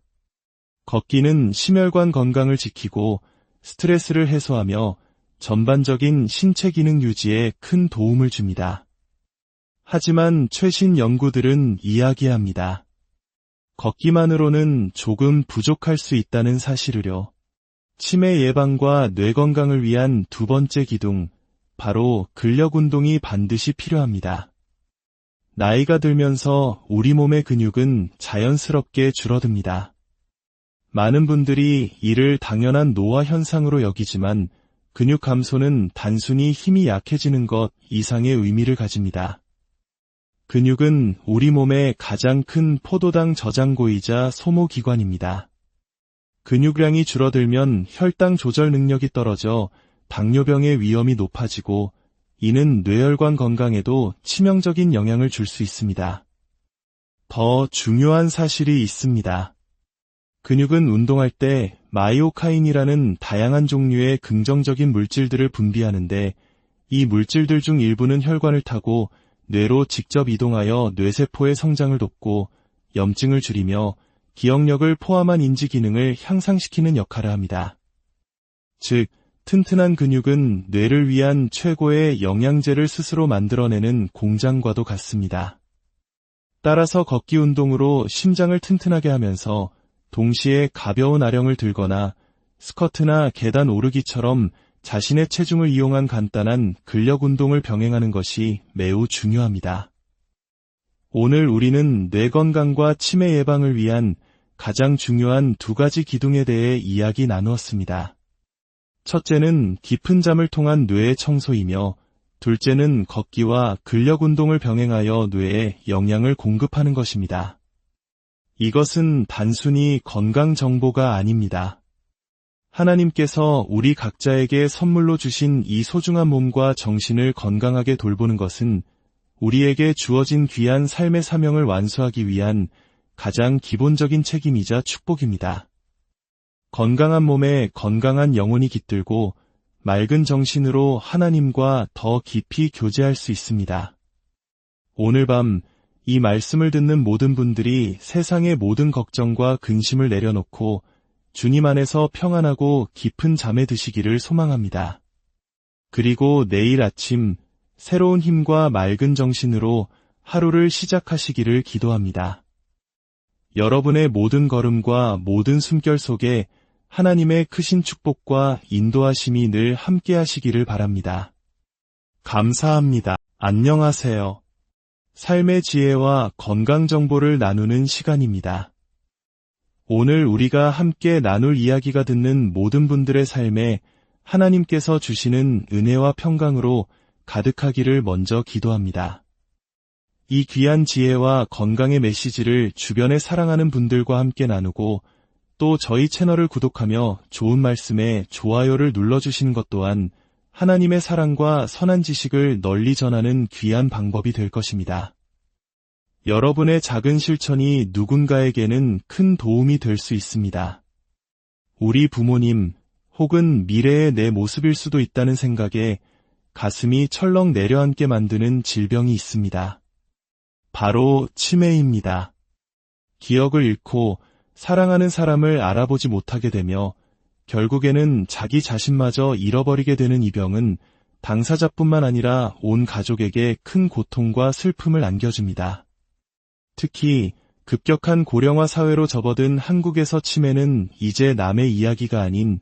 걷기는 심혈관 건강을 지키고 스트레스를 해소하며 전반적인 신체 기능 유지에 큰 도움을 줍니다. 하지만 최신 연구들은 이야기합니다. 걷기만으로는 조금 부족할 수 있다는 사실을요. 치매 예방과 뇌 건강을 위한 두 번째 기둥, 바로 근력 운동이 반드시 필요합니다. 나이가 들면서 우리 몸의 근육은 자연스럽게 줄어듭니다. 많은 분들이 이를 당연한 노화 현상으로 여기지만 근육 감소는 단순히 힘이 약해지는 것 이상의 의미를 가집니다. 근육은 우리 몸의 가장 큰 포도당 저장고이자 소모기관입니다. 근육량이 줄어들면 혈당 조절 능력이 떨어져 당뇨병의 위험이 높아지고 이는 뇌혈관 건강에도 치명적인 영향을 줄 수 있습니다. 더 중요한 사실이 있습니다. 근육은 운동할 때 마이오카인이라는 다양한 종류의 긍정적인 물질들을 분비하는데 이 물질들 중 일부는 혈관을 타고 뇌로 직접 이동하여 뇌세포의 성장을 돕고 염증을 줄이며 기억력을 포함한 인지 기능을 향상시키는 역할을 합니다. 즉, 튼튼한 근육은 뇌를 위한 최고의 영양제를 스스로 만들어내는 공장과도 같습니다. 따라서 걷기 운동으로 심장을 튼튼하게 하면서 동시에 가벼운 아령을 들거나 스쿼트나 계단 오르기처럼 자신의 체중을 이용한 간단한 근력 운동을 병행하는 것이 매우 중요합니다. 오늘 우리는 뇌 건강과 치매 예방을 위한 가장 중요한 두 가지 기둥에 대해 이야기 나누었습니다. 첫째는 깊은 잠을 통한 뇌의 청소이며 둘째는 걷기와 근력 운동을 병행하여 뇌에 영양을 공급하는 것입니다. 이것은 단순히 건강 정보가 아닙니다. 하나님께서 우리 각자에게 선물로 주신 이 소중한 몸과 정신을 건강하게 돌보는 것은 우리에게 주어진 귀한 삶의 사명을 완수하기 위한 가장 기본적인 책임이자 축복입니다. 건강한 몸에 건강한 영혼이 깃들고 맑은 정신으로 하나님과 더 깊이 교제할 수 있습니다. 오늘 밤 이 말씀을 듣는 모든 분들이 세상의 모든 걱정과 근심을 내려놓고 주님 안에서 평안하고 깊은 잠에 드시기를 소망합니다. 그리고 내일 아침 새로운 힘과 맑은 정신으로 하루를 시작하시기를 기도합니다. 여러분의 모든 걸음과 모든 숨결 속에 하나님의 크신 축복과 인도하심이 늘 함께 하시기를 바랍니다. 감사합니다. 안녕하세요. 삶의 지혜와 건강 정보를 나누는 시간입니다. 오늘 우리가 함께 나눌 이야기가 듣는 모든 분들의 삶에 하나님께서 주시는 은혜와 평강으로 가득하기를 먼저 기도합니다. 이 귀한 지혜와 건강의 메시지를 주변에 사랑하는 분들과 함께 나누고 또 저희 채널을 구독하며 좋은 말씀에 좋아요를 눌러주시는 것 또한 하나님의 사랑과 선한 지식을 널리 전하는 귀한 방법이 될 것입니다. 여러분의 작은 실천이 누군가에게는 큰 도움이 될 수 있습니다. 우리 부모님 혹은 미래의 내 모습일 수도 있다는 생각에 가슴이 철렁 내려앉게 만드는 질병이 있습니다. 바로 치매입니다. 기억을 잃고 사랑하는 사람을 알아보지 못하게 되며 결국에는 자기 자신마저 잃어버리게 되는 이 병은 당사자뿐만 아니라 온 가족에게 큰 고통과 슬픔을 안겨줍니다. 특히 급격한 고령화 사회로 접어든 한국에서 치매는 이제 남의 이야기가 아닌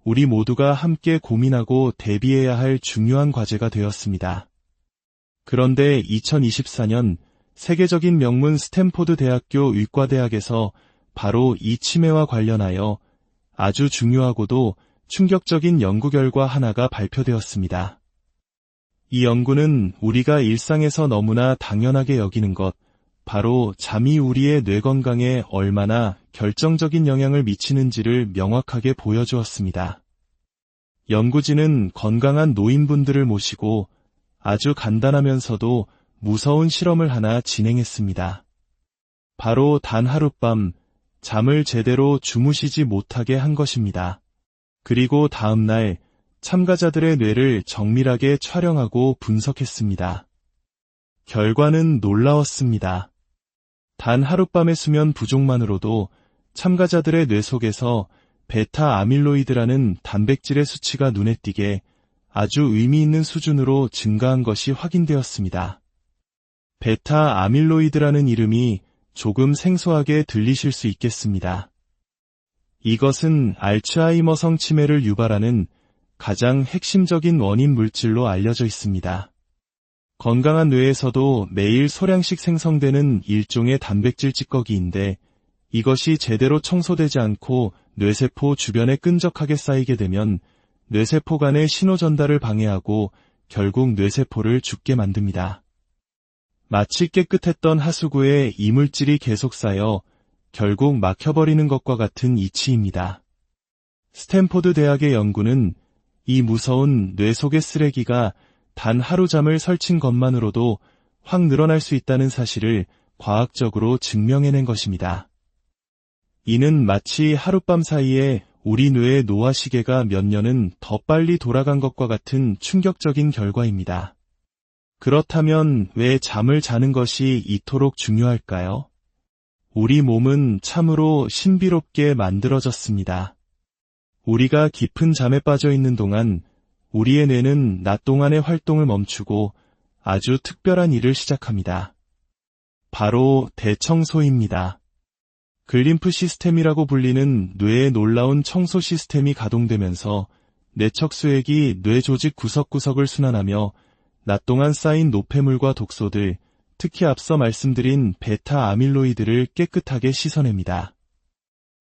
우리 모두가 함께 고민하고 대비해야 할 중요한 과제가 되었습니다. 그런데 2024년 세계적인 명문 스탠포드 대학교 의과대학에서 바로 이 치매와 관련하여 아주 중요하고도 충격적인 연구 결과 하나가 발표되었습니다. 이 연구는 우리가 일상에서 너무나 당연하게 여기는 것, 바로 잠이 우리의 뇌 건강에 얼마나 결정적인 영향을 미치는지를 명확하게 보여주었습니다. 연구진은 건강한 노인분들을 모시고 아주 간단하면서도 무서운 실험을 하나 진행했습니다. 바로 단 하룻밤 잠을 제대로 주무시지 못하게 한 것입니다. 그리고 다음 날 참가자들의 뇌를 정밀하게 촬영하고 분석했습니다. 결과는 놀라웠습니다. 단 하룻밤의 수면 부족만으로도 참가자들의 뇌 속에서 베타 아밀로이드라는 단백질의 수치가 눈에 띄게 아주 의미 있는 수준으로 증가한 것이 확인되었습니다. 베타 아밀로이드라는 이름이 조금 생소하게 들리실 수 있겠습니다. 이것은 알츠하이머성 치매를 유발하는 가장 핵심적인 원인 물질로 알려져 있습니다. 건강한 뇌에서도 매일 소량씩 생성되는 일종의 단백질 찌꺼기인데 이것이 제대로 청소되지 않고 뇌세포 주변에 끈적하게 쌓이게 되면 뇌세포 간의 신호 전달을 방해하고 결국 뇌세포를 죽게 만듭니다. 마치 깨끗했던 하수구에 이물질이 계속 쌓여 결국 막혀버리는 것과 같은 이치입니다. 스탠포드 대학의 연구는 이 무서운 뇌 속의 쓰레기가 단 하루 잠을 설친 것만으로도 확 늘어날 수 있다는 사실을 과학적으로 증명해낸 것입니다. 이는 마치 하룻밤 사이에 우리 뇌의 노화 시계가 몇 년은 더 빨리 돌아간 것과 같은 충격적인 결과입니다. 그렇다면 왜 잠을 자는 것이 이토록 중요할까요? 우리 몸은 참으로 신비롭게 만들어졌습니다. 우리가 깊은 잠에 빠져 있는 동안 우리의 뇌는 낮 동안의 활동을 멈추고 아주 특별한 일을 시작합니다. 바로 대청소입니다. 글림프 시스템이라고 불리는 뇌의 놀라운 청소 시스템이 가동되면서 뇌척수액이 뇌 조직 구석구석을 순환하며 낮 동안 쌓인 노폐물과 독소들, 특히 앞서 말씀드린 베타 아밀로이드를 깨끗하게 씻어냅니다.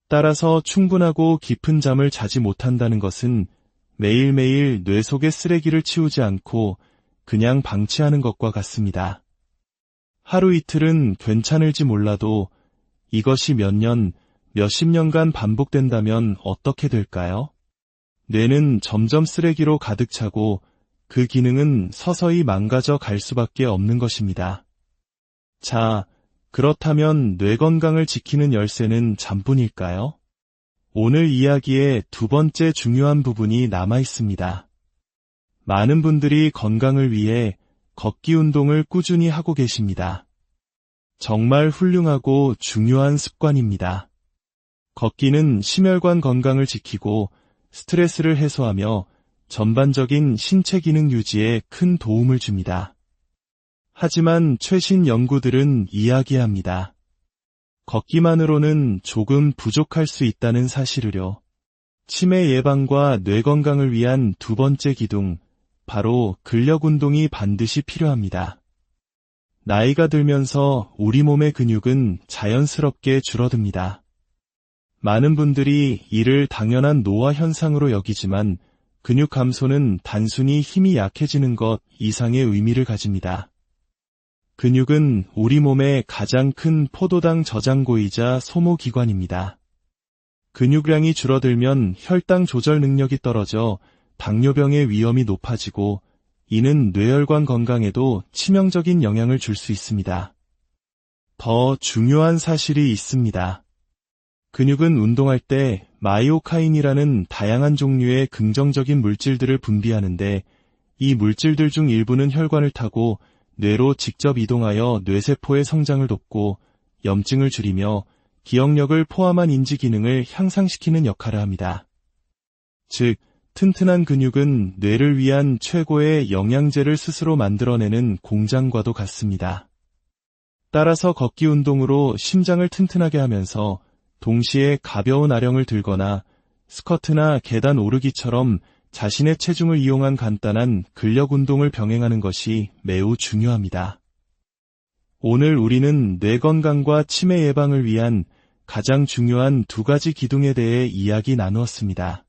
따라서 충분하고 깊은 잠을 자지 못한다는 것은 매일매일 뇌 속의 쓰레기를 치우지 않고 그냥 방치하는 것과 같습니다. 하루 이틀은 괜찮을지 몰라도 이것이 몇 년, 몇십 년간 반복된다면 어떻게 될까요? 뇌는 점점 쓰레기로 가득 차고 그 기능은 서서히 망가져 갈 수밖에 없는 것입니다. 자, 그렇다면 뇌 건강을 지키는 열쇠는 잠뿐일까요? 오늘 이야기의 두 번째 중요한 부분이 남아 있습니다. 많은 분들이 건강을 위해 걷기 운동을 꾸준히 하고 계십니다. 정말 훌륭하고 중요한 습관입니다. 걷기는 심혈관 건강을 지키고 스트레스를 해소하며 전반적인 신체 기능 유지에 큰 도움을 줍니다. 하지만 최신 연구들은 이야기합니다. 걷기만으로는 조금 부족할 수 있다는 사실을요. 치매 예방과 뇌 건강을 위한 두 번째 기둥, 바로 근력 운동이 반드시 필요합니다. 나이가 들면서 우리 몸의 근육은 자연스럽게 줄어듭니다. 많은 분들이 이를 당연한 노화 현상으로 여기지만 근육 감소는 단순히 힘이 약해지는 것 이상의 의미를 가집니다. 근육은 우리 몸의 가장 큰 포도당 저장고이자 소모기관입니다. 근육량이 줄어들면 혈당 조절 능력이 떨어져 당뇨병의 위험이 높아지고 이는 뇌혈관 건강에도 치명적인 영향을 줄 수 있습니다. 더 중요한 사실이 있습니다. 근육은 운동할 때 마이오카인이라는 다양한 종류의 긍정적인 물질들을 분비하는데 이 물질들 중 일부는 혈관을 타고 뇌로 직접 이동하여 뇌세포의 성장을 돕고 염증을 줄이며 기억력을 포함한 인지 기능을 향상시키는 역할을 합니다. 즉, 튼튼한 근육은 뇌를 위한 최고의 영양제를 스스로 만들어내는 공장과도 같습니다. 따라서 걷기 운동으로 심장을 튼튼하게 하면서 동시에 가벼운 아령을 들거나 스쿼트나 계단 오르기처럼 자신의 체중을 이용한 간단한 근력 운동을 병행하는 것이 매우 중요합니다. 오늘 우리는 뇌 건강과 치매 예방을 위한 가장 중요한 두 가지 기둥에 대해 이야기 나누었습니다.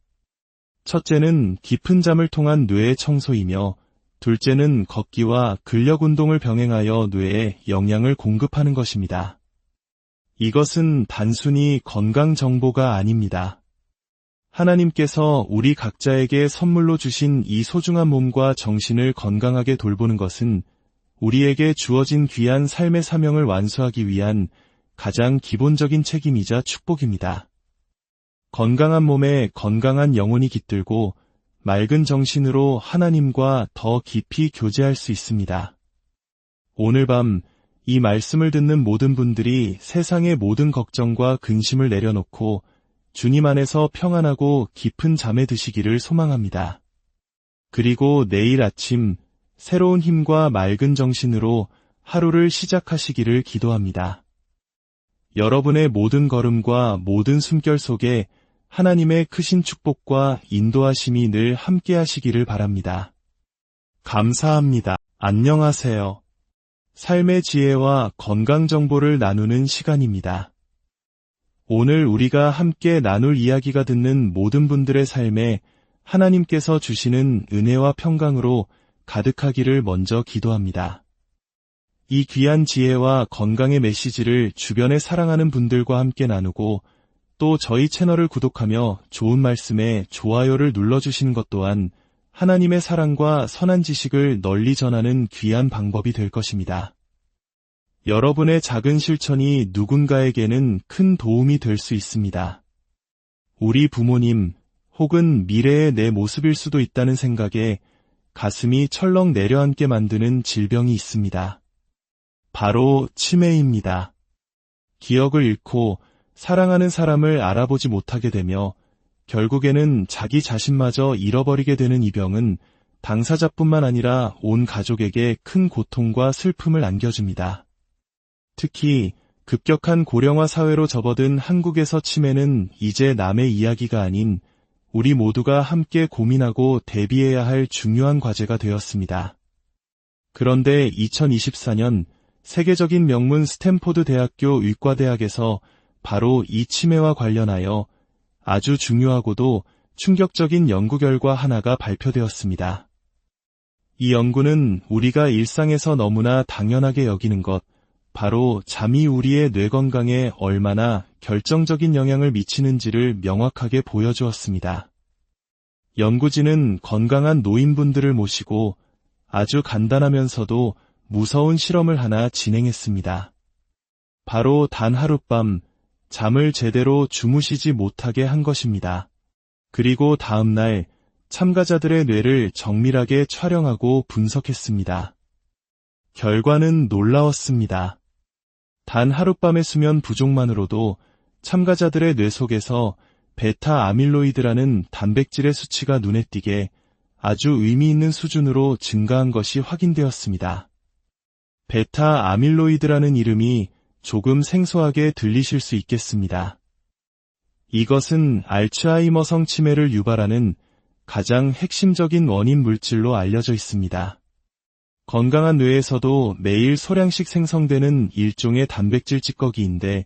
첫째는 깊은 잠을 통한 뇌의 청소이며 둘째는 걷기와 근력 운동을 병행하여 뇌에 영양을 공급하는 것입니다. 이것은 단순히 건강 정보가 아닙니다. 하나님께서 우리 각자에게 선물로 주신 이 소중한 몸과 정신을 건강하게 돌보는 것은 우리에게 주어진 귀한 삶의 사명을 완수하기 위한 가장 기본적인 책임이자 축복입니다. 건강한 몸에 건강한 영혼이 깃들고 맑은 정신으로 하나님과 더 깊이 교제할 수 있습니다. 오늘 밤 이 말씀을 듣는 모든 분들이 세상의 모든 걱정과 근심을 내려놓고 주님 안에서 평안하고 깊은 잠에 드시기를 소망합니다. 그리고 내일 아침 새로운 힘과 맑은 정신으로 하루를 시작하시기를 기도합니다. 여러분의 모든 걸음과 모든 숨결 속에 하나님의 크신 축복과 인도하심이 늘 함께 하시기를 바랍니다. 감사합니다. 안녕하세요. 삶의 지혜와 건강 정보를 나누는 시간입니다. 오늘 우리가 함께 나눌 이야기가 듣는 모든 분들의 삶에 하나님께서 주시는 은혜와 평강으로 가득하기를 먼저 기도합니다. 이 귀한 지혜와 건강의 메시지를 주변에 사랑하는 분들과 함께 나누고 또 저희 채널을 구독하며 좋은 말씀에 좋아요를 눌러주시는 것 또한 하나님의 사랑과 선한 지식을 널리 전하는 귀한 방법이 될 것입니다. 여러분의 작은 실천이 누군가에게는 큰 도움이 될 수 있습니다. 우리 부모님 혹은 미래의 내 모습일 수도 있다는 생각에 가슴이 철렁 내려앉게 만드는 질병이 있습니다. 바로 치매입니다. 기억을 잃고 사랑하는 사람을 알아보지 못하게 되며 결국에는 자기 자신마저 잃어버리게 되는 이 병은 당사자뿐만 아니라 온 가족에게 큰 고통과 슬픔을 안겨줍니다. 특히 급격한 고령화 사회로 접어든 한국에서 치매는 이제 남의 이야기가 아닌 우리 모두가 함께 고민하고 대비해야 할 중요한 과제가 되었습니다. 그런데 2024년 세계적인 명문 스탠포드 대학교 의과대학에서 바로 이 치매와 관련하여 아주 중요하고도 충격적인 연구 결과 하나가 발표되었습니다. 이 연구는 우리가 일상에서 너무나 당연하게 여기는 것, 바로 잠이 우리의 뇌 건강에 얼마나 결정적인 영향을 미치는지를 명확하게 보여주었습니다. 연구진은 건강한 노인분들을 모시고 아주 간단하면서도 무서운 실험을 하나 진행했습니다. 바로 단 하룻밤 잠을 제대로 주무시지 못하게 한 것입니다. 그리고 다음 날 참가자들의 뇌를 정밀하게 촬영하고 분석했습니다. 결과는 놀라웠습니다. 단 하룻밤의 수면 부족만으로도 참가자들의 뇌 속에서 베타 아밀로이드라는 단백질의 수치가 눈에 띄게 아주 의미 있는 수준으로 증가한 것이 확인되었습니다. 베타 아밀로이드라는 이름이 조금 생소하게 들리실 수 있겠습니다. 이것은 알츠하이머성 치매를 유발하는 가장 핵심적인 원인 물질로 알려져 있습니다. 건강한 뇌에서도 매일 소량씩 생성되는 일종의 단백질 찌꺼기인데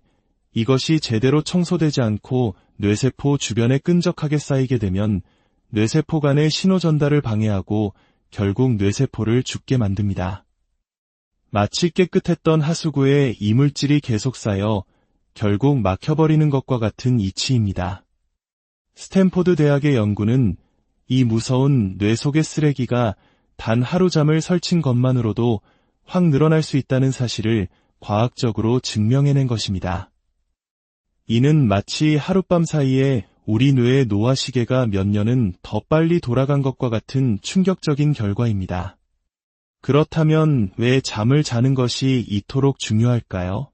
이것이 제대로 청소되지 않고 뇌세포 주변에 끈적하게 쌓이게 되면 뇌세포 간의 신호 전달을 방해하고 결국 뇌세포를 죽게 만듭니다. 마치 깨끗했던 하수구에 이물질이 계속 쌓여 결국 막혀버리는 것과 같은 이치입니다. 스탠포드 대학의 연구는 이 무서운 뇌 속의 쓰레기가 단 하루 잠을 설친 것만으로도 확 늘어날 수 있다는 사실을 과학적으로 증명해낸 것입니다. 이는 마치 하룻밤 사이에 우리 뇌의 노화 시계가 몇 년은 더 빨리 돌아간 것과 같은 충격적인 결과입니다. 그렇다면 왜 잠을 자는 것이 이토록 중요할까요?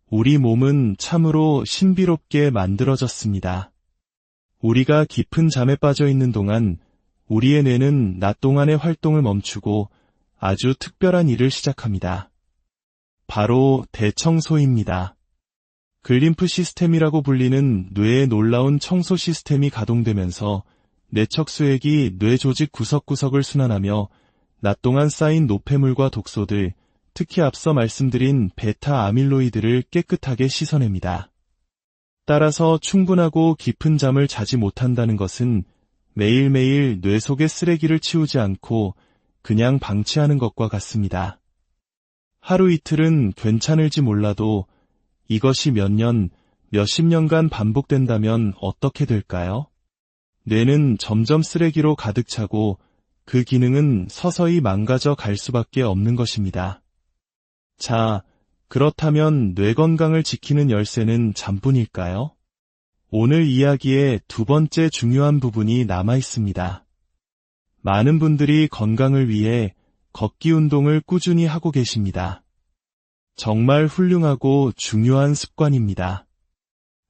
우리 몸은 참으로 신비롭게 만들어졌습니다. 우리가 깊은 잠에 빠져 있는 동안 우리의 뇌는 낮 동안의 활동을 멈추고 아주 특별한 일을 시작합니다. 바로 대청소입니다. 글림프 시스템이라고 불리는 뇌의 놀라운 청소 시스템이 가동되면서 뇌척수액이 뇌 조직 구석구석을 순환하며 낮 동안 쌓인 노폐물과 독소들, 특히 앞서 말씀드린 베타 아밀로이드를 깨끗하게 씻어냅니다. 따라서 충분하고 깊은 잠을 자지 못한다는 것은 매일매일 뇌 속의 쓰레기를 치우지 않고 그냥 방치하는 것과 같습니다. 하루 이틀은 괜찮을지 몰라도 이것이 몇 년, 몇십 년간 반복된다면 어떻게 될까요? 뇌는 점점 쓰레기로 가득 차고 그 기능은 서서히 망가져 갈 수밖에 없는 것입니다. 자, 그렇다면 뇌 건강을 지키는 열쇠는 잠뿐일까요? 오늘 이야기의 두 번째 중요한 부분이 남아 있습니다. 많은 분들이 건강을 위해 걷기 운동을 꾸준히 하고 계십니다. 정말 훌륭하고 중요한 습관입니다.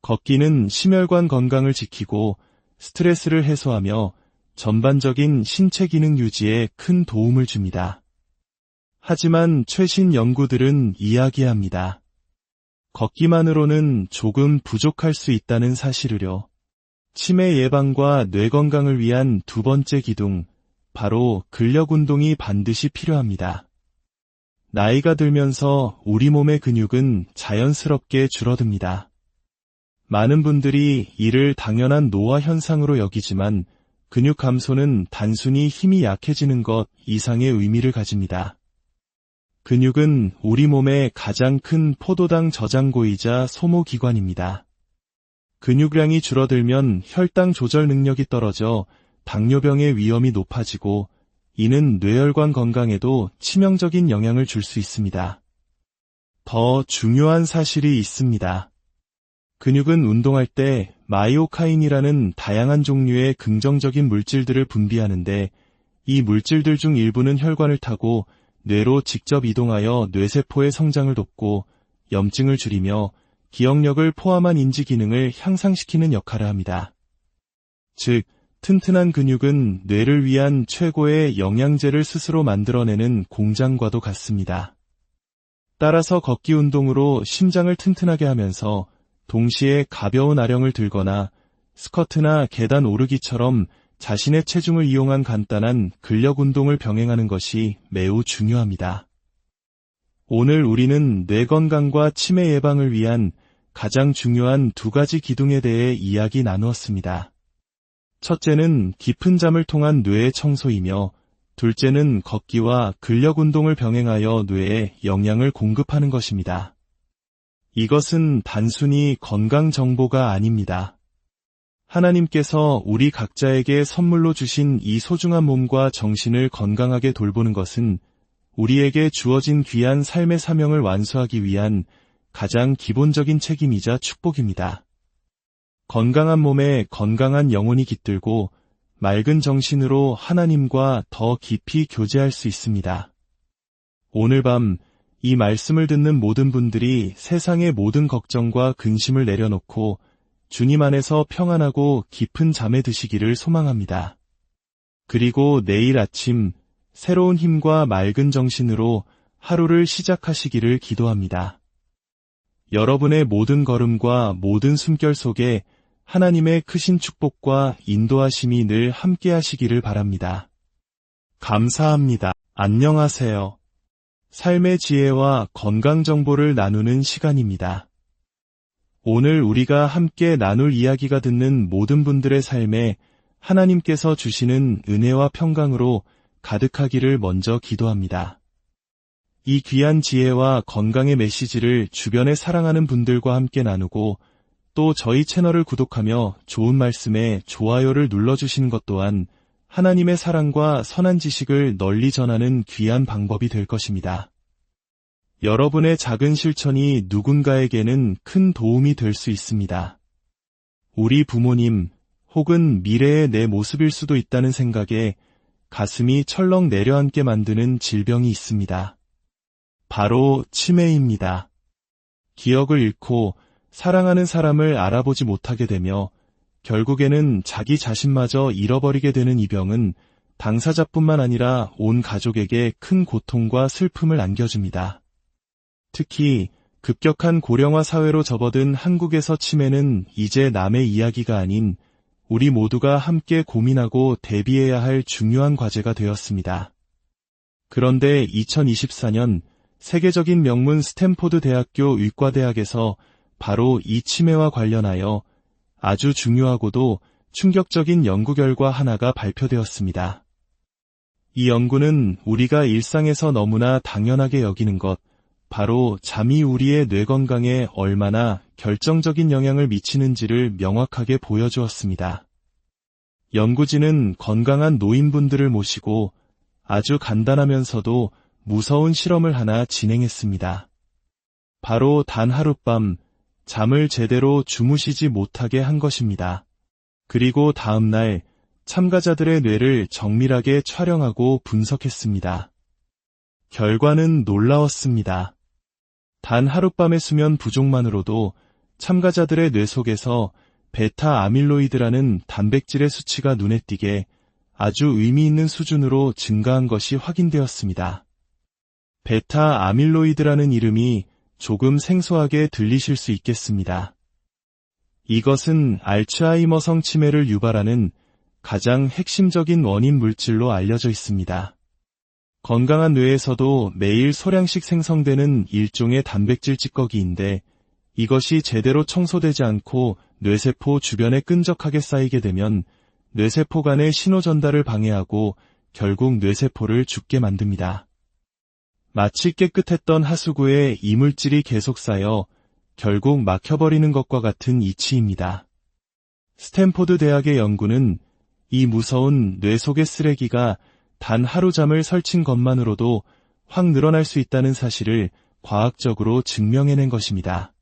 걷기는 심혈관 건강을 지키고 스트레스를 해소하며 전반적인 신체 기능 유지에 큰 도움을 줍니다. 하지만 최신 연구들은 이야기합니다. 걷기만으로는 조금 부족할 수 있다는 사실을요. 치매 예방과 뇌 건강을 위한 두 번째 기둥, 바로 근력 운동이 반드시 필요합니다. 나이가 들면서 우리 몸의 근육은 자연스럽게 줄어듭니다. 많은 분들이 이를 당연한 노화 현상으로 여기지만 근육 감소는 단순히 힘이 약해지는 것 이상의 의미를 가집니다. 근육은 우리 몸의 가장 큰 포도당 저장고이자 소모기관입니다. 근육량이 줄어들면 혈당 조절 능력이 떨어져 당뇨병의 위험이 높아지고 이는 뇌혈관 건강에도 치명적인 영향을 줄 수 있습니다. 더 중요한 사실이 있습니다. 근육은 운동할 때 마이오카인이라는 다양한 종류의 긍정적인 물질들을 분비하는데 이 물질들 중 일부는 혈관을 타고 뇌로 직접 이동하여 뇌세포의 성장을 돕고 염증을 줄이며 기억력을 포함한 인지 기능을 향상시키는 역할을 합니다. 즉, 튼튼한 근육은 뇌를 위한 최고의 영양제를 스스로 만들어내는 공장과도 같습니다. 따라서 걷기 운동으로 심장을 튼튼하게 하면서 동시에 가벼운 아령을 들거나 스쿼트나 계단 오르기처럼 자신의 체중을 이용한 간단한 근력 운동을 병행하는 것이 매우 중요합니다. 오늘 우리는 뇌 건강과 치매 예방을 위한 가장 중요한 두 가지 기둥에 대해 이야기 나누었습니다. 첫째는 깊은 잠을 통한 뇌의 청소이며 둘째는 걷기와 근력 운동을 병행하여 뇌에 영양을 공급하는 것입니다. 이것은 단순히 건강 정보가 아닙니다. 하나님께서 우리 각자에게 선물로 주신 이 소중한 몸과 정신을 건강하게 돌보는 것은 우리에게 주어진 귀한 삶의 사명을 완수하기 위한 가장 기본적인 책임이자 축복입니다. 건강한 몸에 건강한 영혼이 깃들고 맑은 정신으로 하나님과 더 깊이 교제할 수 있습니다. 오늘 밤 이 말씀을 듣는 모든 분들이 세상의 모든 걱정과 근심을 내려놓고 주님 안에서 평안하고 깊은 잠에 드시기를 소망합니다. 그리고 내일 아침 새로운 힘과 맑은 정신으로 하루를 시작하시기를 기도합니다. 여러분의 모든 걸음과 모든 숨결 속에 하나님의 크신 축복과 인도하심이 늘 함께 하시기를 바랍니다. 감사합니다. 안녕하세요. 삶의 지혜와 건강 정보를 나누는 시간입니다. 오늘 우리가 함께 나눌 이야기가 듣는 모든 분들의 삶에 하나님께서 주시는 은혜와 평강으로 가득하기를 먼저 기도합니다. 이 귀한 지혜와 건강의 메시지를 주변에 사랑하는 분들과 함께 나누고 또 저희 채널을 구독하며 좋은 말씀에 좋아요를 눌러주시는 것 또한 하나님의 사랑과 선한 지식을 널리 전하는 귀한 방법이 될 것입니다. 여러분의 작은 실천이 누군가에게는 큰 도움이 될 수 있습니다. 우리 부모님 혹은 미래의 내 모습일 수도 있다는 생각에 가슴이 철렁 내려앉게 만드는 질병이 있습니다. 바로 치매입니다. 기억을 잃고 사랑하는 사람을 알아보지 못하게 되며 결국에는 자기 자신마저 잃어버리게 되는 이 병은 당사자뿐만 아니라 온 가족에게 큰 고통과 슬픔을 안겨줍니다. 특히 급격한 고령화 사회로 접어든 한국에서 치매는 이제 남의 이야기가 아닌 우리 모두가 함께 고민하고 대비해야 할 중요한 과제가 되었습니다. 그런데 2024년 세계적인 명문 스탠포드 대학교 의과대학에서 바로 이 치매와 관련하여 아주 중요하고도 충격적인 연구 결과 하나가 발표되었습니다. 이 연구는 우리가 일상에서 너무나 당연하게 여기는 것, 바로 잠이 우리의 뇌 건강에 얼마나 결정적인 영향을 미치는지를 명확하게 보여주었습니다. 연구진은 건강한 노인분들을 모시고 아주 간단하면서도 무서운 실험을 하나 진행했습니다. 바로 단 하룻밤 잠을 제대로 주무시지 못하게 한 것입니다. 그리고 다음 날 참가자들의 뇌를 정밀하게 촬영하고 분석했습니다. 결과는 놀라웠습니다. 단 하룻밤의 수면 부족만으로도 참가자들의 뇌 속에서 베타 아밀로이드라는 단백질의 수치가 눈에 띄게 아주 의미 있는 수준으로 증가한 것이 확인되었습니다. 베타 아밀로이드라는 이름이 조금 생소하게 들리실 수 있겠습니다. 이것은 알츠하이머성 치매를 유발하는 가장 핵심적인 원인 물질로 알려져 있습니다. 건강한 뇌에서도 매일 소량씩 생성되는 일종의 단백질 찌꺼기인데 이것이 제대로 청소되지 않고 뇌세포 주변에 끈적하게 쌓이게 되면 뇌세포 간의 신호 전달을 방해하고 결국 뇌세포를 죽게 만듭니다. 마치 깨끗했던 하수구에 이물질이 계속 쌓여 결국 막혀버리는 것과 같은 이치입니다. 스탠포드 대학의 연구는 이 무서운 뇌 속의 쓰레기가 단 하루 잠을 설친 것만으로도 확 늘어날 수 있다는 사실을 과학적으로 증명해낸 것입니다.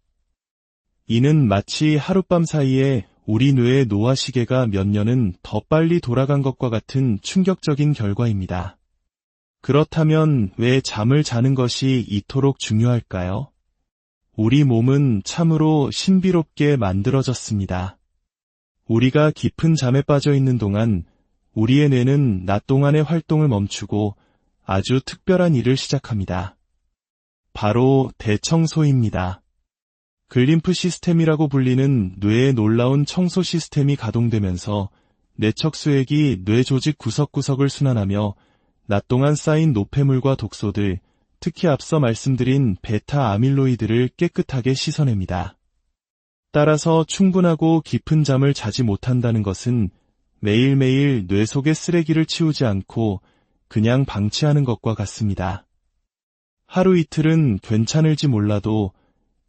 이는 마치 하룻밤 사이에 우리 뇌의 노화 시계가 몇 년은 더 빨리 돌아간 것과 같은 충격적인 결과입니다. 그렇다면 왜 잠을 자는 것이 이토록 중요할까요? 우리 몸은 참으로 신비롭게 만들어졌습니다. 우리가 깊은 잠에 빠져 있는 동안 우리의 뇌는 낮 동안의 활동을 멈추고 아주 특별한 일을 시작합니다. 바로 대청소입니다. 글림프 시스템이라고 불리는 뇌의 놀라운 청소 시스템이 가동되면서 뇌척수액이 뇌 조직 구석구석을 순환하며 낮 동안 쌓인 노폐물과 독소들, 특히 앞서 말씀드린 베타 아밀로이드를 깨끗하게 씻어냅니다. 따라서 충분하고 깊은 잠을 자지 못한다는 것은 매일매일 뇌 속의 쓰레기를 치우지 않고 그냥 방치하는 것과 같습니다. 하루 이틀은 괜찮을지 몰라도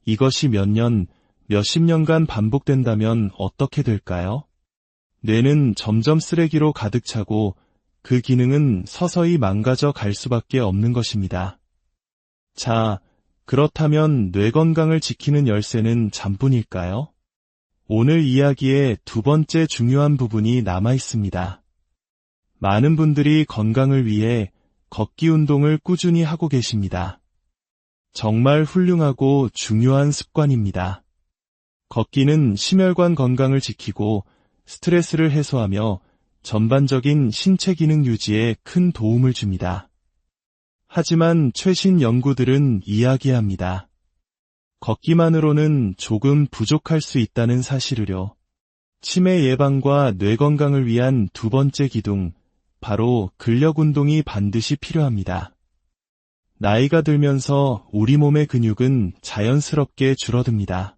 이것이 몇 년, 몇십 년간 반복된다면 어떻게 될까요? 뇌는 점점 쓰레기로 가득 차고 그 기능은 서서히 망가져 갈 수밖에 없는 것입니다. 자, 그렇다면 뇌 건강을 지키는 열쇠는 잠뿐일까요? 오늘 이야기의 두 번째 중요한 부분이 남아 있습니다. 많은 분들이 건강을 위해 걷기 운동을 꾸준히 하고 계십니다. 정말 훌륭하고 중요한 습관입니다. 걷기는 심혈관 건강을 지키고 스트레스를 해소하며 전반적인 신체 기능 유지에 큰 도움을 줍니다. 하지만 최신 연구들은 이야기합니다. 걷기만으로는 조금 부족할 수 있다는 사실을요. 치매 예방과 뇌 건강을 위한 두 번째 기둥, 바로 근력 운동이 반드시 필요합니다. 나이가 들면서 우리 몸의 근육은 자연스럽게 줄어듭니다.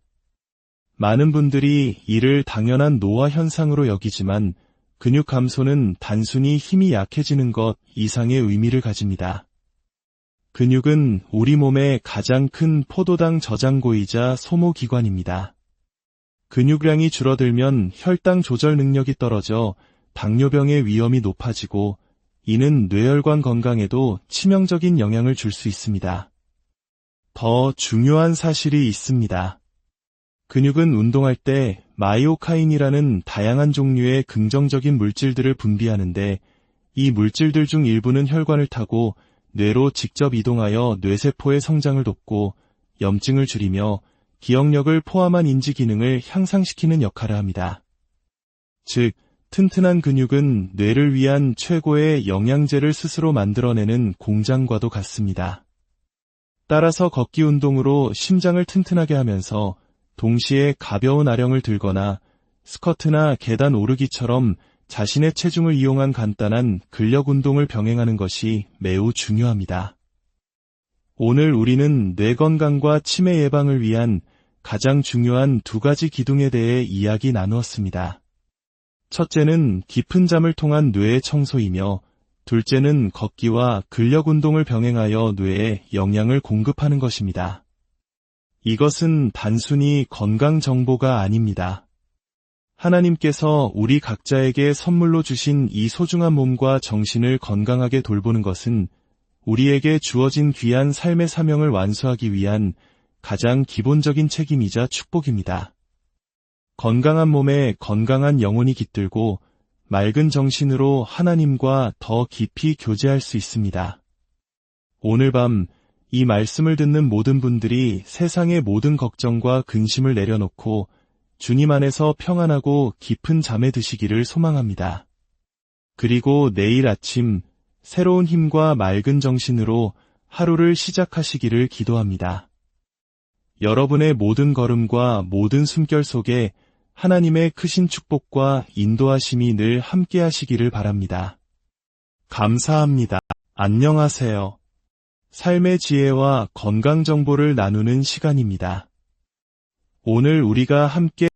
많은 분들이 이를 당연한 노화 현상으로 여기지만 근육 감소는 단순히 힘이 약해지는 것 이상의 의미를 가집니다. 근육은 우리 몸의 가장 큰 포도당 저장고이자 소모기관입니다. 근육량이 줄어들면 혈당 조절 능력이 떨어져 당뇨병의 위험이 높아지고 이는 뇌혈관 건강에도 치명적인 영향을 줄 수 있습니다. 더 중요한 사실이 있습니다. 근육은 운동할 때 마이오카인이라는 다양한 종류의 긍정적인 물질들을 분비하는데 이 물질들 중 일부는 혈관을 타고 뇌로 직접 이동하여 뇌세포의 성장을 돕고 염증을 줄이며 기억력을 포함한 인지 기능을 향상시키는 역할을 합니다. 즉, 튼튼한 근육은 뇌를 위한 최고의 영양제를 스스로 만들어내는 공장과도 같습니다. 따라서 걷기 운동으로 심장을 튼튼하게 하면서 동시에 가벼운 아령을 들거나 스쿼트나 계단 오르기처럼 자신의 체중을 이용한 간단한 근력 운동을 병행하는 것이 매우 중요합니다. 오늘 우리는 뇌 건강과 치매 예방을 위한 가장 중요한 두 가지 기둥에 대해 이야기 나누었습니다. 첫째는 깊은 잠을 통한 뇌의 청소이며 둘째는 걷기와 근력 운동을 병행하여 뇌에 영양을 공급하는 것입니다. 이것은 단순히 건강 정보가 아닙니다. 하나님께서 우리 각자에게 선물로 주신 이 소중한 몸과 정신을 건강하게 돌보는 것은 우리에게 주어진 귀한 삶의 사명을 완수하기 위한 가장 기본적인 책임이자 축복입니다. 건강한 몸에 건강한 영혼이 깃들고 맑은 정신으로 하나님과 더 깊이 교제할 수 있습니다. 오늘 밤 이 말씀을 듣는 모든 분들이 세상의 모든 걱정과 근심을 내려놓고 주님 안에서 평안하고 깊은 잠에 드시기를 소망합니다. 그리고 내일 아침 새로운 힘과 맑은 정신으로 하루를 시작하시기를 기도합니다. 여러분의 모든 걸음과 모든 숨결 속에 하나님의 크신 축복과 인도하심이 늘 함께 하시기를 바랍니다. 감사합니다. 안녕하세요. 삶의 지혜와 건강 정보를 나누는 시간입니다. 오늘 우리가 함께